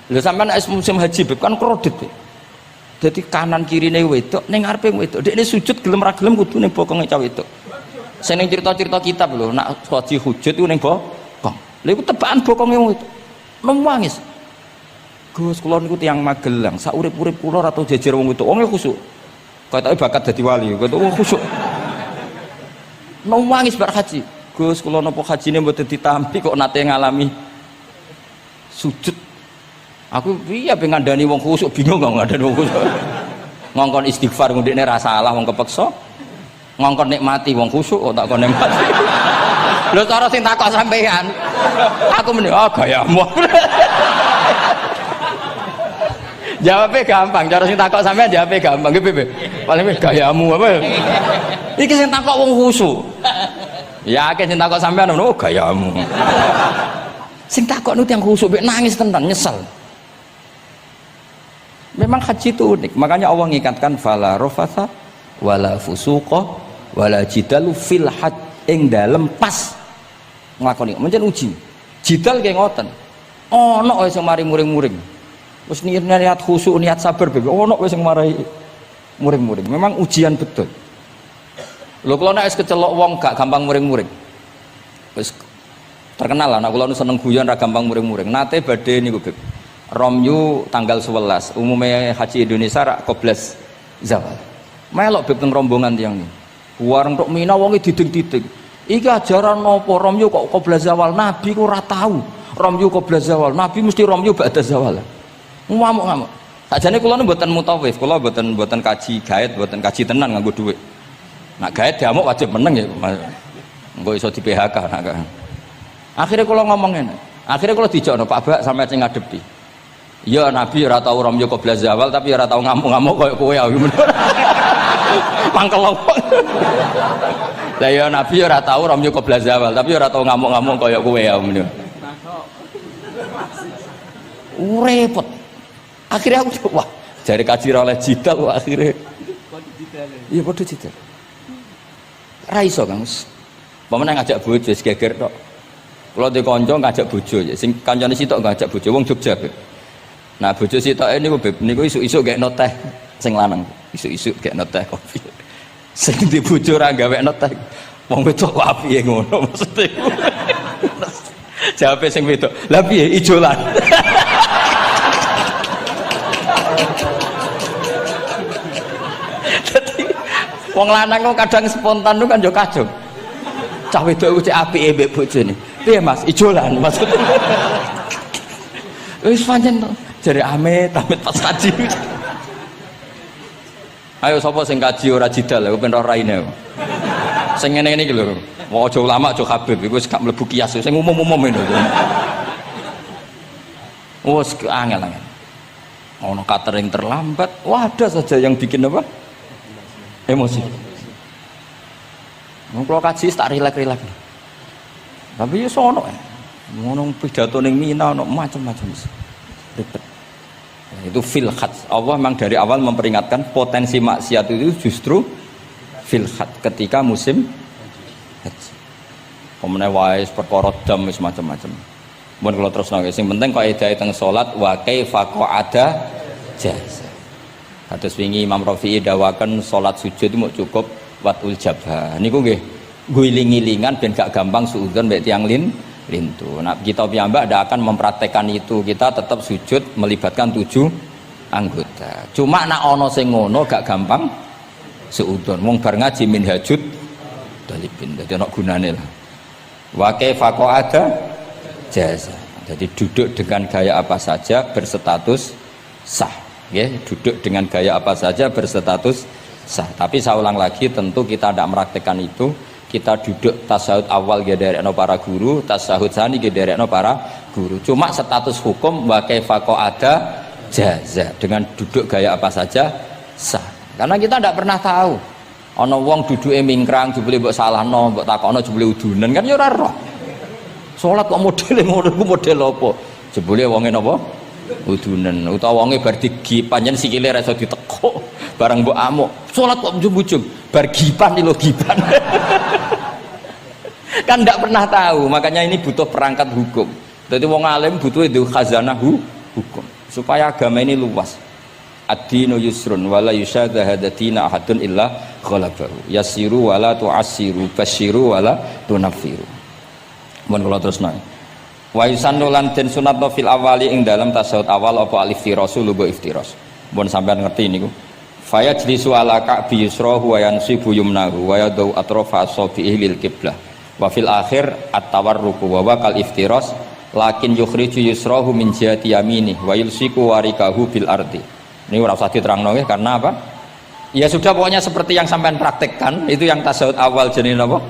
Lho sampean nek musim haji beb kan kredit. Dadi kanan kirine wedok ning ngarepe wedok. Dekne sujud gelem ra gelem kudu ning bokonge cah wedok. Sing ning cerita-cerita kitab lho, nak haji hujud iku ning bokong. Lha iku tebakan bokonge wedok. Nangis. Gus kula niku tiyang Magelang, sak urip-urip kula ora tau jejer wong wedok. Wong khusuk. Kaya bakat dadi wali, kaya wong khusuk. Nangis bar haji. Gus kula napa hajine mboten ditampi kok nate ngalami sujud. Aku piye ben ngandani wong khusuk bingung kok ngandani wong khusuk. Ngongkon istighfar ngundekne ra salah wong kepeksa. Ngongkon nikmati wong khusuk kok tak kon nikmati. Lho cara sing takok sampean. Aku meni gayamu. Jawabnya gampang, cara sing takok sampean jawabnya gampang. Nggih piye? Paling gayamu apa? Iki sing takok wong khusuk. Ya akeh sing takok sampean gayamu. Sing takok nu tiyang khusuk mek nangis tenan nyesel. Memang haji itu unik, makanya Allah ngikatkan fala rafatha wala fusuqa wala jidalu fil hajj ing dalem pas nglakoni. Mencen uji. Jidal kayak ngoten. Ono wae sing mari muring-muring. Wis niat khusuk, niat sabar bebe. Ono wae sing marai muring-muring. Memang ujian betul. Lho kula nek wis kecelok wong gak gampang muring-muring. Wis terkenal lah nek kula seneng guyon ra gampang muring-muring. Nate badhe niku beb. Romyu tanggal 11 umumnya haji Indonesia rak koblas zawal melok beb teng rombongan tiyang ni warung tok Mina wonge diding-diding iki ajaran napa Romyu kok koblas zawal nabi ku ora tau Romyu koblas zawal nabi mesti Romyu ba'da zawal ngamuk-ngamuk sakjane kula mboten mutawif kula mboten kaji gaet mboten kaji tenan nganggo dhuwit nak gaet diamuk wajib meneng ya engko iso di PHK nak akhirnya kula ngomong ngene akhirnya kula dijakno Pak Bak sampe sing ngadepi. Ya Nabi ora tau Romyo koblas zawal tapi ora tau ngamuk-ngamuk koyo kowe ya. Mangkel opo. Lah ya Nabi ora tau Romyo koblas zawal tapi ora tau ngamuk-ngamuk koyo kowe ya. Repot. Akhirnya aku wah, jare kaji oleh jidal akhirnya. Iya padha jidal. Ra iso Kang. Pamane ngajak bojo wis geger tok. Kula de kanca ngajak bojo sing kancane sitok ngajak bojo wong Jogja. Nah bojo sitoke niku isuk-isuk gek noteh sing lanang. Isuk-isuk gek noteh kopi. Sing di bojo ora gawe noteh. Wong wedok kok piye ngono maksude. Jawabe sing wedok, "Lah piye ijolan?" Dadi wong lanang kok kadang spontan ku kan yo kacung. Cah wedok ku cek apike mbek bojone. Piye Mas, ijolan maksudnya. Wis pancen jare amit pas kaji. Ayo sapa sing kaji ora jidal aku ben ora raine. Sing ngene-ngene iki lho. Wong aja ulama aja Habib iku wis gak mlebu kias sing umum-umum ngono. Wes angel-angel. Ono catering terlambat, wah ada saja yang bikin apa? Emosi. Wong kula kaji tak rilek-rilek. Tapi yo sono ngono pidato ning Mina ono macam-macam. Ribet. Itu fil hajj. Allah memang dari awal memperingatkan potensi maksiat itu justru ketika musim haji. Pemene wae perkara dam wis macam-macam. Mun kula terusno sing penting kaidah teng salat wa kaifa qa'ada jaza. Kados wingi Imam Rafi'i dawaken salat sujud mau cukup watul jabha. Niku nggih guling-gilingan ben gak gampang suudzon mbek tiyang lintu. Nah, kita piyambak ndak akan mempraktekkan itu. Kita tetap sujud melibatkan 7 anggota. Cuma nak ana sing ngono gak gampang suudzon. Wong bar ngaji minhajud dalibin. Dadi ana gunane lah. Wa kaifa qa'ada jaza. Jadi duduk dengan gaya apa saja berstatus sah. Ya, duduk dengan gaya apa saja berstatus sah. Tapi saya ulang lagi, tentu kita tidak mempraktekkan itu. Kita duduk tasyahud awal gederekno para guru, tasyahud tsani gederekno para guru. Cuma status hukum wa kaifa qa'ada jaza, dengan duduk gaya apa saja sah. Karena kita tidak pernah tahu. Ana wong duduke mingkrang jebule mbok salahno, mbok takokno jebule udunen kan ya ora roh. Salat kok modele ngono ku model apa? Jebule wonge napa? Udunen. Utawa wonge bar digi panjen sikile ra iso ditekuk, bareng mbok amuk. Salat kok ujug-ujug, bar gipan lho gipan. Kan ndak pernah tahu, makanya ini butuh perangkat hukum. Jadi wong alim butuh itu khazanah hukum supaya agama ini luas. Ad-dinu yusrun wala yusyadahadatina ahadun illa ghalabahu. Yasiru wala tu'assiru, basyiru wala tunaffiru. Mun kula terusna. Wa yusannu lan den sunatna fil awali ing dalam tasyahud awal apa al-iftirasu lugo iftiras. Mun sampean ngerti niku. Fayajlisu ala ka'bi yusrahu wa yansibu yumnahu wa yadau atrafa asabihi lil qiblah. Wa fil akhir at-tawarruku wa kal iftiras lakin yukhriju yusrahu min jihati yamini wa yulsiku warikahu bil ardi. Ini ora usah diterangno nggih karena apa? Ya sudah pokoknya seperti yang sampean praktekkan, itu yang tasyahud awal jenenge napa?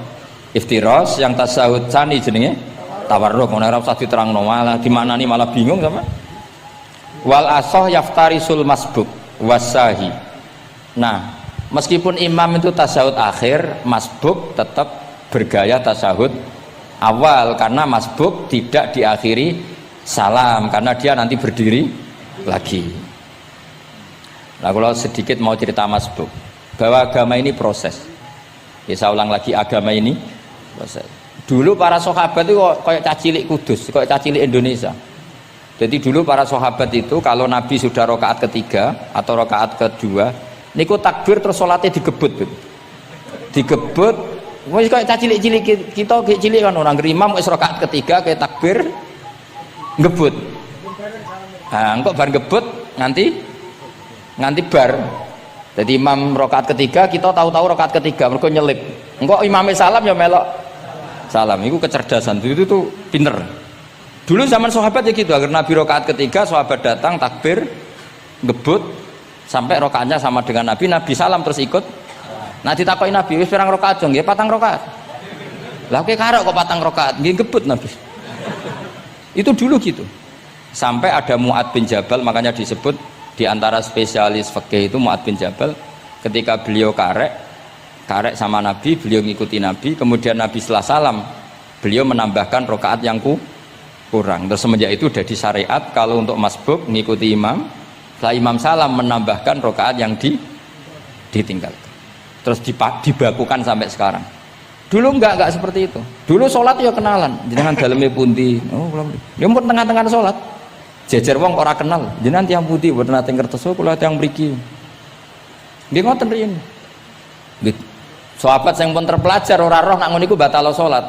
Iftiras, yang tasyahud tsani jenenge tawarruk. Ora usah diterangno malah dimaknani malah bingung sama. Wal asah yaftarisul masbuk wasahi. Nah, meskipun imam itu tasyahud akhir, masbuk tetap bergaya tasyahud awal karena masbuk tidak diakhiri salam karena dia nanti berdiri lagi. Nah, kalau sedikit mau cerita masbuk bahwa agama ini proses. Ya, saya ulang lagi, agama ini proses. Dulu para sahabat itu kayak cacilik Kudus, kayak cacilik Indonesia. Jadi dulu para sahabat itu kalau Nabi sudah rakaat ketiga atau rakaat kedua, niku takbir terus sholatnya digebut. Digebut, wis kayak cacilik-cilik kita kayak cilik kan orang imam wis rakaat ketiga kayak takbir ngebut. Nah, engkau bar ngebut nganti bar. Jadi imam rakaat ketiga kita tahu-tahu rakaat ketiga mereka nyelip. Engkau imamnya salam ya melok salam. Itu kecerdasan itu tuh pinter. Dulu zaman sahabat ya gitu, agar Nabi rakaat ketiga sahabat datang takbir ngebut sampai rakaatnya sama dengan Nabi salam terus ikut. Nah ditakoki Nabi wis pirang rakaat jong nggih 4 rakaat. Lah kowe karek kok 4 rakaat nggih ngebut Nabi. Itu dulu gitu. Sampai ada Mu'ad bin Jabal, makanya disebut di antara spesialis fikih itu Mu'ad bin Jabal, ketika beliau karek sama Nabi, beliau ngikuti Nabi, kemudian Nabi setelah salam beliau menambahkan rakaat yang kurang. Terus semenjak itu jadi syariat kalau untuk masbuk ngikuti imam, setelah imam salam menambahkan rakaat yang ditinggalkan. Terus dibakukan sampai sekarang. Dulu enggak seperti itu. Dulu sholat ya kenalan, jenengan daleme pundi. Oh, ya pun tengah-tengah sholat. Jejer wong ora kenal, jenengan tiyang pundi mboten nate ngertos kula tiyang mriki. Nggih ngoten riyen. Nggih. Sahabat yang pun terpelajar ora roh nak ngono iku batal salat.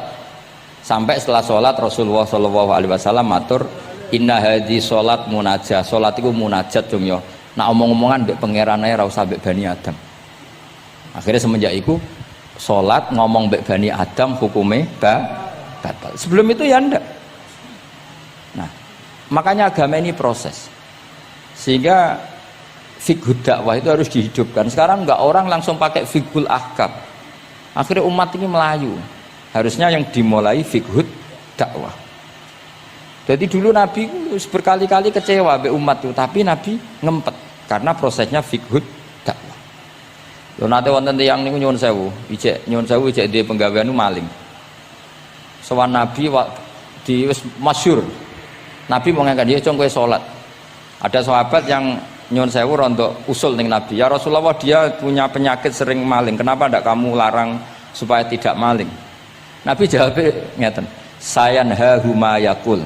Sampai setelah salat Rasulullah sallallahu alaihi wasallam matur, "Inna hadhi salat munajah." Salat iku munajat dong ya. Nak omong-omongan mbek pangeran ae ora usah mbek Bani Adam. Akhirnya semenjak itu salat ngomong mbek Bani Adam hukume batal. Sebelum itu ya ndak. Nah, makanya agama ini proses, sehingga fiqhud dakwah itu harus dihidupkan. Sekarang enggak orang langsung pakai fiqhul ahkam, akhirnya umat ini melayu. Harusnya yang dimulai fiqhud dakwah. Jadi dulu Nabi berkali-kali kecewa be umat itu, tapi Nabi ngempet karena prosesnya fiqhud dakwah. Yo nate wonten tiyang niku nyuwun sewu ijek di penggawean maling. Sowan Nabi di wis masyhur. Nabi mau ngangkat dia cong kowe salat. Ada sahabat yang nyuwun sewu rontok usul ning Nabi. Ya Rasulullah, dia punya penyakit sering maling. Kenapa ndak kamu larang supaya tidak maling? Nabi jawab ngeten. Sayanhahu ma yaqul.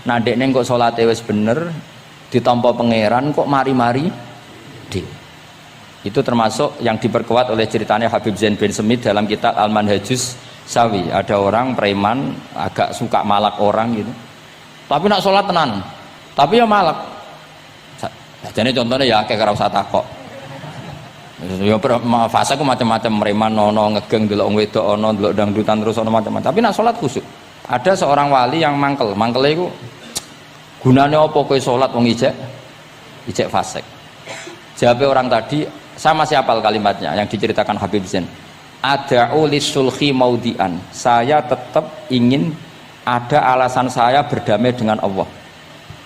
Nah dekne kok salate wis bener ditampa pangeran kok mari-mari di. Itu termasuk yang diperkuat oleh ceritanya Habib Zain bin Semit dalam kitab Al-Manhajus Sawi. Ada orang preman agak suka malak orang gitu. Tapi nak sholat tenan. Tapi ya malak. Jadi contohnya ya kayak ora usah takok. Ya fase ku macam-macam preman ono ngegeng delok wong wedok ono delok dangdutan terus ono macam-macam. Tapi nak sholat khusyuk. Ada seorang wali yang mangkel. Mangkele iku gunane apa kowe sholat wong ijek fasik. Jawab orang tadi, saya masih hafal kalimatnya yang diceritakan Habib Zain. Ada'u lisulhi maudian. Saya tetap ingin ada alasan saya berdamai dengan Allah.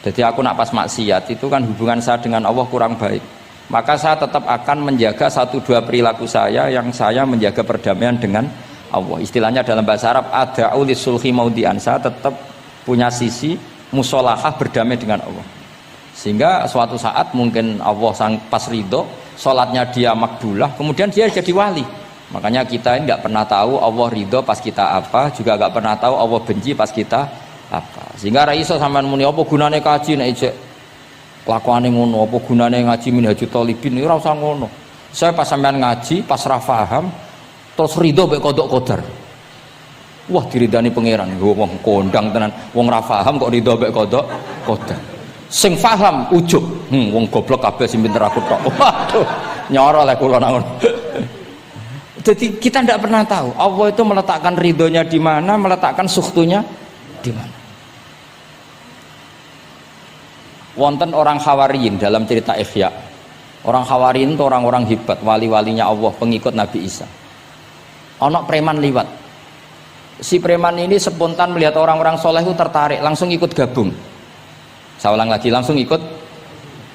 Jadi aku nak pas maksiat itu kan hubungan saya dengan Allah kurang baik. Maka saya tetap akan menjaga 1-2 perilaku saya yang saya menjaga perdamaian dengan Allah. Istilahnya dalam bahasa Arab ada'u lisulhi maudian. Saya tetap punya sisi musolahah berdamai dengan Allah. Sehingga suatu saat mungkin Allah pas ridho, sholatnya dia makbulah, kemudian dia jadi wali. Makanya kita ini nggak pernah tahu Allah ridho pas kita apa, juga nggak pernah tahu Allah benci pas kita apa. Sehingga ra iso sampean muni apa gunane kaji nek ijek lakuane ngono, apa gunane ngaji Minhajut Thalibin ora usah ngono. Saya pas sampean ngaji, pas ra paham terus ridho mek kodok qadar. Wah diridani pangeran, wong kondang tenan, wong ra paham kok ridho mek kodok qadar. Sing paham ujug, wong goblok kabeh sing pinter aku tok. Waduh, nyoro lek kula nang. Jadi kita tidak pernah tahu Allah itu meletakkan ridhonya di mana, meletakkan sukhtunya di mana. Wonten orang Hawariyin dalam cerita Ihya. Orang Hawariyin itu orang-orang hebat, wali-walinya Allah, pengikut Nabi Isa. Ono preman liwat. Si preman ini spontan melihat orang-orang soleh itu tertarik, langsung ikut gabung. Saya ulang lagi, langsung ikut.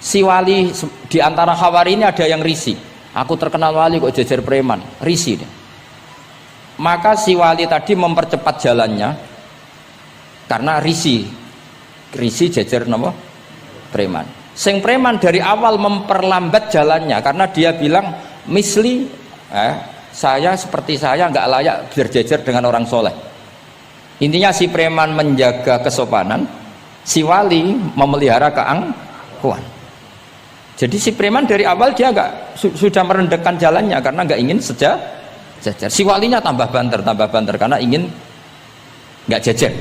Si wali di antara Hawari ini ada yang risih. Aku terkenal wali kok jejer preman, risih dia. Maka si wali tadi mempercepat jalannya karena risih jejer nama preman. Sing preman dari awal memperlambat jalannya karena dia bilang misli saya seperti saya nggak layak berjejer dengan orang soleh. Intinya si preman menjaga kesopanan, si wali memelihara keangkuhan. Jadi si preman dari awal dia sudah merendahkan jalannya karena nggak ingin sejajar. Si walinya tambah banter karena ingin nggak jejer.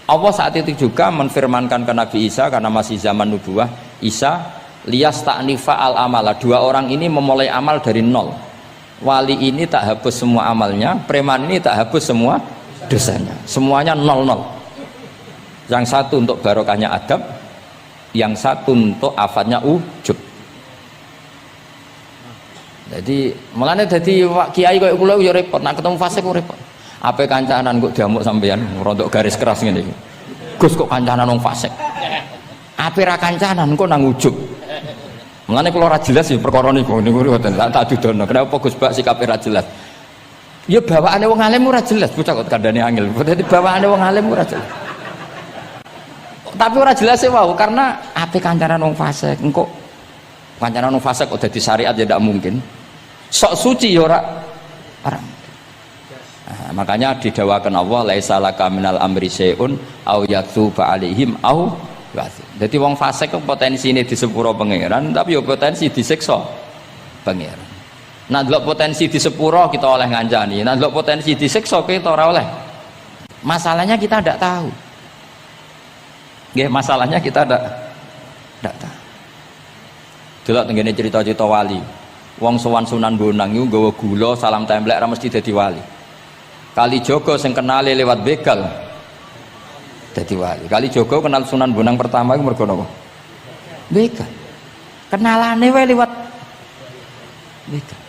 Allah saat itu juga menfirmankan ke Nabi Isa karena masih zaman nubuah, Isa liyas ta'nifa al amala. 2 orang ini memulai amal dari nol. Wali ini tak hapus semua amalnya, preman ini tak hapus semua dosanya. Semuanya 0-0. Yang satu untuk barokahnya adab, yang satu untuk afatnya ujub. Jadi mulane dadi kiai koyo kula yo repot, nak ketemu fase kok repot. Ape kancanan kok diamuk sampean rontok garis keras ngene iki. Gus kok kancanan wong fasik. Ape ra kancanan kok nang ujub. Mulane kula ora jelas ya perkara niku ngoten tak dudono. Kenapa Gus Bak sikape ra jelas? Ya bawaane wong alim ora jelas, bocah kok kandhane angel. Dadi bawaane wong alim ora jelas. Tapi ora jelas e wau karena ape kancanan wong fasik. Engko kancanan wong fasik kok dadi syariat ya ndak mungkin. Sok suci ya ora. Nah, makanya didawakan Allah laisa laka minal amri syai'un au yatuba alaihim au yatu. Jadi wong fasik potensi ini disepuro pangeran tapi ya potensi disiksa pangeran. Nah delok potensi disepuro kita oleh ngancani, nah delok potensi disiksa kita ora oleh. Masalahnya kita tidak tahu. Nggih, masalahnya kita tidak tahu. Delok tengene cerita-cerita wali. Wong sowan Sunan Bonang iku nggawa gula salam templek ra mesti dadi wali. Kali Jogo sing kenale lewat begal dadi wali. Kali Jogo kenal Sunan Bonang pertama iku mergo napa? Begal. Kenalane wae lewat begal.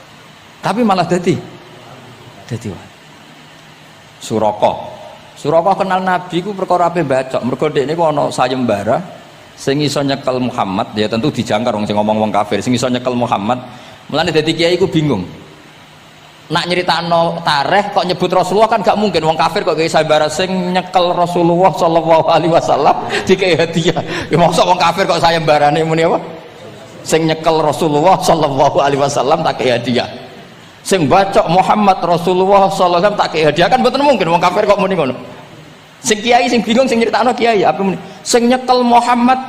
Tapi malah dadi wali. Suraka kenal Nabi ku perkara ape bacok. Mergo dekne ku ana sayembara sing iso nyekel Muhammad, ya tentu dijangkar wong sing ngomong wong kafir, sing iso nyekel Muhammad. Mulane dadi kiai ku bingung. Nak nyeritakno tareh kok nyebut Rasulullah kan gak mungkin wong kafir kok gawe sayembara sing nyekel Rasulullah sallallahu alaihi wasallam dikei hadiah. Ya mosok wong kafir kok sayembarane muni apa? Sing nyekel Rasulullah sallallahu alaihi wasallam tak kei hadiah. Sing bacok Muhammad Rasulullah sallallahu alaihi wasallam tak kei hadiah, kan mboten mungkin wong kafir kok muni ngono. Sing kiai sing bingung sing nyritakno kiai apa muni? Sing nyekel Muhammad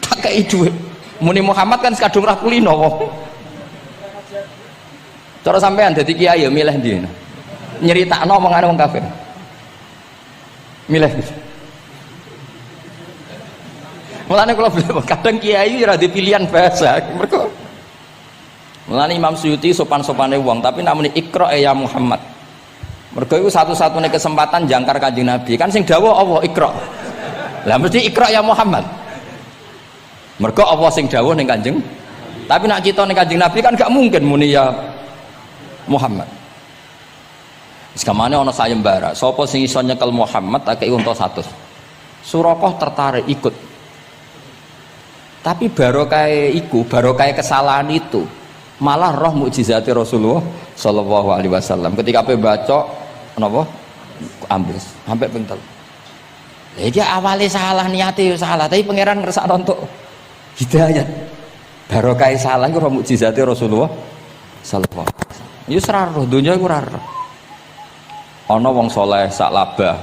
tak kei dhuwit. Muni Muhammad kan kadung ra kulino wong. Cara sampean dadi kiai ya milih ndi? Nyritakno omongane wong kafir. Milih. Mulane kula bilang kadang kiai ora di pilihan bahasa. Mergo mulane Imam Suyuti sopan-sopane wong, tapi nek muni Iqra ya Muhammad. Mergo iku satu-satunya kesempatan jangkar Kanjeng Nabi. Kan sing dawuh Allah Iqra. Lah mesti Iqra ya Muhammad. Mergo Allah sing dawuh ning Kanjeng. Tapi nek kita ning Kanjeng Nabi kan gak mungkin muni ya Muhammad. Sekamane ana sayembara, sapa sing iso nyekel Muhammad tak kei unta 100. Surakoh tertarik ikut. Tapi barokah iku, barokah kesalahan itu malah roh mukjizat Rasulullah sallallahu alaihi wasallam. Ketika ape baca napa ambles sampai pentel. Lha iki awale salah niate ya salah, tapi pangeran ngersakno untuk hidayat. Barokah salah iku roh mukjizat Rasulullah sallallahu alaihi wasallam. Ya ora roh donya iku ora roh. Ana wong saleh sak labah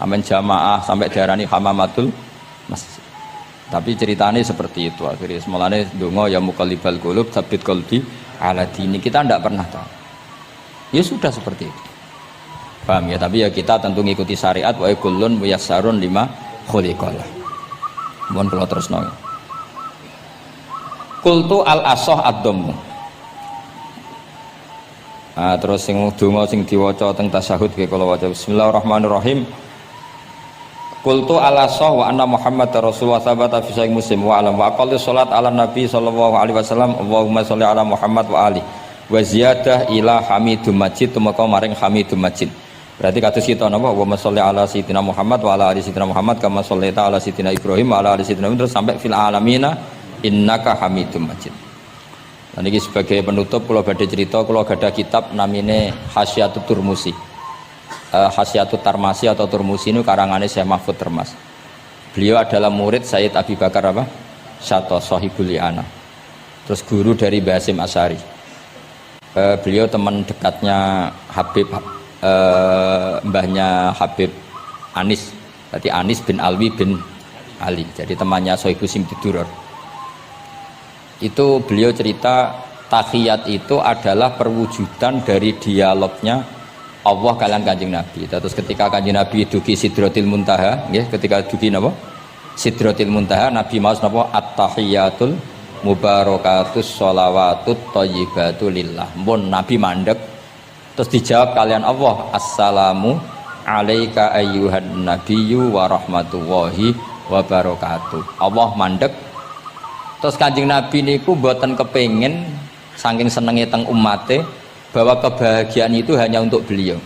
amen jamaah sampai diarani hamamatul masjid. Tapi ceritanya seperti itu akhirnya semalane donga ya muqallibal qulub tsabit qalbi ala dini, kita tidak pernah tahu. Ya sudah seperti itu. Paham ya? Tapi ya kita tentu ngikuti syariat wa kullun muyassarun lima khuliqalah. Mohon kula terusno. Qultu al asah ad-dhammu. Terus sing donga sing diwaca teng tasyahud nggih kula waca bismillahirrahmanirrahim. Qultu ala sah wa anna Muhammad Rasulullah sabata fi sahih Muslim wa alam wa aqalli salat ala Nabi sallallahu alaihi wasallam Allahumma sholli ala Muhammad wa ali wa ziyadah ila Hamidum Majid tumeka maring Hamidum Majid. Berarti kados kita napa Allahumma sholli ala sayyidina Muhammad wa ala ali sayyidina Muhammad kama shollaita ala sayyidina Ibrahim wa ala ali sayyidina Ibrahim terus sampai fil alamina innaka Hamidum Majid. Lan iki sebagai penutup kula badhe cerita kula gadah kitab namine Hasyatut Turmusi. Hasyatut Tarmasi atau Turmusi ini karangannya Syekh Mahfud Termas. Beliau adalah murid Sayyid Abi Bakar apa? Syato Sohibul Li'ana. Terus guru dari Basim Asyari. Beliau teman dekatnya Habib, mbahnya Habib Anis. Berarti Anis bin Alwi bin Ali. Jadi temannya Sohibu Simtiduror. Itu beliau cerita tahiyat itu adalah perwujudan dari dialognya Allah kalian Kanjeng Nabi. Terus ketika Kanjeng Nabi dugi Sidratil Muntaha, nggih, ketika dugi napa? Sidratil Muntaha, Nabi maos napa? At-tahiyatul mubarakatus sholawatut thayyibatu lillah. Mun Nabi mandek terus dijawab kalian Allah, Assalamu alayka ayyuhan nabiyyu wa rahmatullahi wa barakatuh. Allah mandek. Terus Kanjeng Nabi niku mboten kepengin saking senenge teng umate bahwa kebahagiaan itu hanya untuk beliau,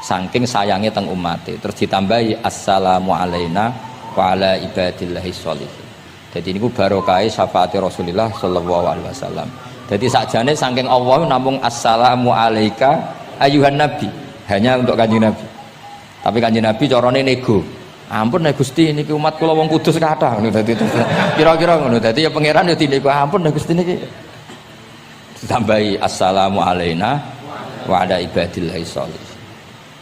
saking sayangnya teng umate. Terus ditambahi assalamu alaina wa ala ibadillahi sholihin. Jadi ini barokah syafaat Rasulullah sallallahu alaihi wasallam. Jadi sakjane saking Allah namung assalamu alaika ayuhan nabi, hanya untuk Kanjeng Nabi. Tapi Kanjeng Nabi carane nego. Ampun nek Gusti niki umat kula wong kudus kathah ngono dadi kira-kira ngono. Dadi ya pangeran ya dinego ampun nek Gusti niki ditambahi assalamu alaina wa ala ibadillahi sholihin.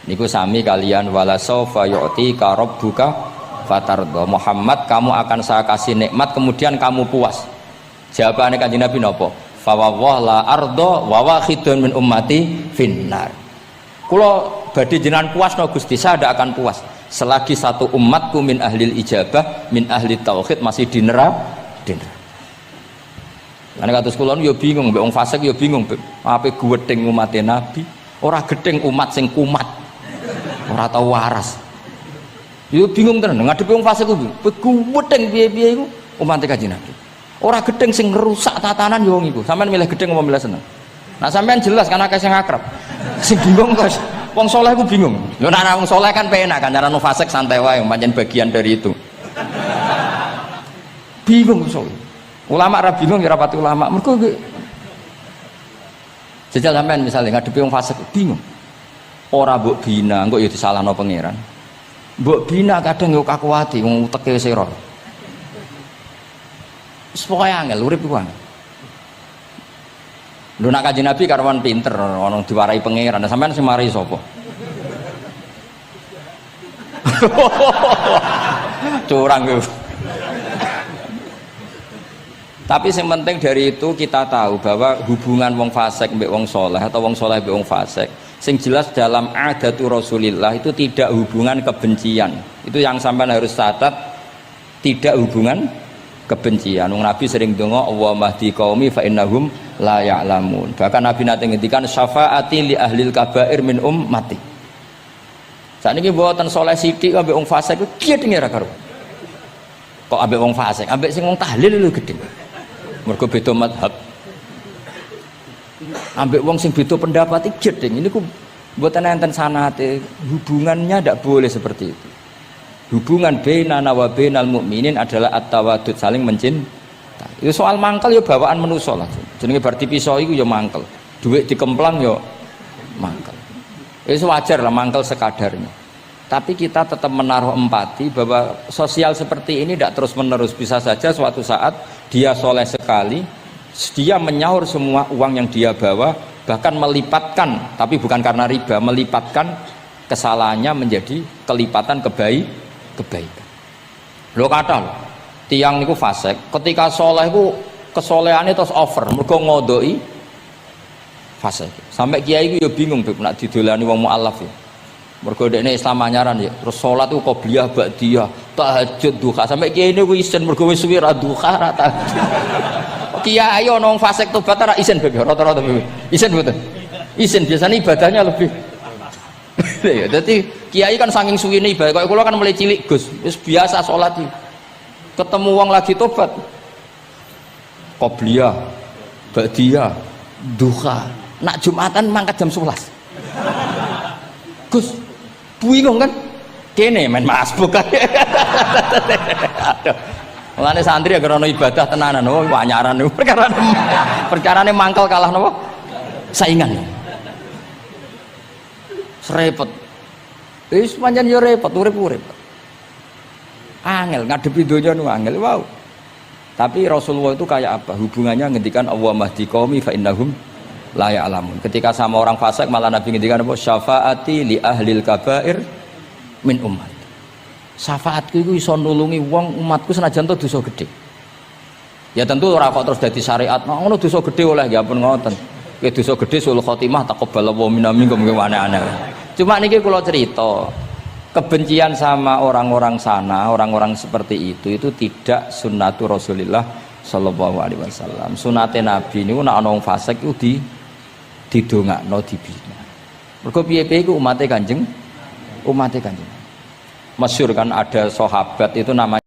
Niku sami kalian wala saufa yu'tika rabbuka fatarda. Muhammad, kamu akan saya kasih nikmat kemudian kamu puas. Jawabannya Kanjeng Nabi napa? Fa wallah la arda wa wahidun min ummati finnar. Kula badhe jenengan puas no Gusti, saya tidak akan puas selagi satu umatku min ahlil ijabah min ahli tauhid masih di neraka. Karena kados kula yo bingung, mbek wong fasik yo bingung, ape gedeng umat Nabi, ora gedeng umat sing kumat. Ora tau waras. Yo bingung tenan ngadepi wong fasik ku. Gedeng piye-piye iku umat Kanjeng Nabi. Ora gedeng sing ngerusak tatanan yo wong iku. Sampeyan milih gedeng apa milih seneng? Nah sampeyan jelas kan akeh sing akrab. Sing bingung kok wong saleh ku bingung. Lho nek wong saleh kan penak kan cara wong fasik santai wae pancen bagian dari itu. Bingung saleh. Ulama ra bingung ya rapati ulama. Mergo jajal sampean misalnya ngadepi wong fasik bingung. Ora mbok bina, engko ya disalahno pangeran. Mbok bina kadang yo kakuwati wong uteke wis ora. Pokoke angel urip ku angel. Lho nak Kanjeng Nabi karwan pinter ana diwarai pangeran. Sampeyan sing mari sapa? Curang ku. Tapi yang penting dari itu kita tahu bahwa hubungan wong fasik mbek wong soleh atau wong soleh mbek wong fasik, sing jelas dalam adatu Rasulillah itu tidak hubungan kebencian. Itu yang sampean harus catat, tidak hubungan kebencian. Wong Nabi sering donga Allahumma hdi qaumi fa innahum la ya'lamun. Bahkan Nabi nate ngendikan syafaati li ahlil kabair min ummati. Sakniki mboten soleh sithik ambek wong fasik ku gedhe ra karo. Kok ambek wong fasik, ambek sing wong tahlil lho gedhe. Mergo beda madhab. Ambek wong sing beda pendapat iki gedhe. Ini ku mboten enten sanate, hubungannya tidak boleh seperti itu. Hubungan bainana wa bainal mukminin adalah at-tawaddud, saling mencintai. Itu soal mangkel ya bawaan manusa lah. Jenenge bar dipisah iku ya mangkel. Duit dikemplang ya mangkel. Itu wajar lah mangkel sekadarnya. Tapi kita tetap menaruh empati bahwa sosial seperti ini tidak terus menerus. Bisa saja suatu saat dia soleh sekali, dia menyaur semua uang yang dia bawa, bahkan melipatkan, tapi bukan karena riba, melipatkan kesalahannya menjadi kelipatan kebaikan. Lo kata lo, tiang niku fasik, ketika soleh ku kesolehannya terus over, mergo ngodoi fasik. Sampai kiai ku ya bingung nak didolani wong mualaf ya. Mergo dekne Islam anyaran ya, terus salat ku qobliyah ba'diyah, tahajud duha. Sampai kiai niku isen mergo wis suwi ra duha ra tahajud. Kiai ana wong fasik tobat ra isen bebe rata-rata bebe. Isen mboten? Isen biasanya ibadahnya lebih. Ya, jadi kiai kan saking suwine ibadah. Kaya kula kan mulai cilik Gus, wis biasa salat iki. Ketemu wong lagi tobat. Qobliyah, ba'diyah, duha. Nak Jumatan mangkat jam 11. Gus, bingung kan? Kene main masbuk kan. Aduh. Mulane santri agar ono ibadah tenanan, oh anyaran niku perkarane mangkel kalah napa? Saingan. Serepet. Wis pancen yo repot urip-urip. Angel ngadepi donya nu angel, wow. Tapi Rasulullah itu kayak apa? Hubungannya ngendikan Allahumma hdi qaumi fa innahum la ya'lamun. Ketika sama orang fasik malah Nabi ngendikan apa? Syafaati li ahlil kabair min ummat. Syafaatku iku iso nulungi wong umatku senajan to dosa gedhe. Ya tentu ora kok terus dadi syariat. Ngono dosa gedhe oleh ya pun ngoten. Kowe dosa gedhe sul khotimah taqabbalallahu minna minkum aneh-aneh. Cuma niki kula cerita, kebencian sama orang-orang sana, orang-orang seperti itu tidak sunnatur Rasulillah sallallahu alaihi wasallam. Sunate Nabi niku nek ana wong fasik iku didongakno dibina. Mergo piye-piye iku umate Kanjeng. Masyhur kan ada sahabat itu namanya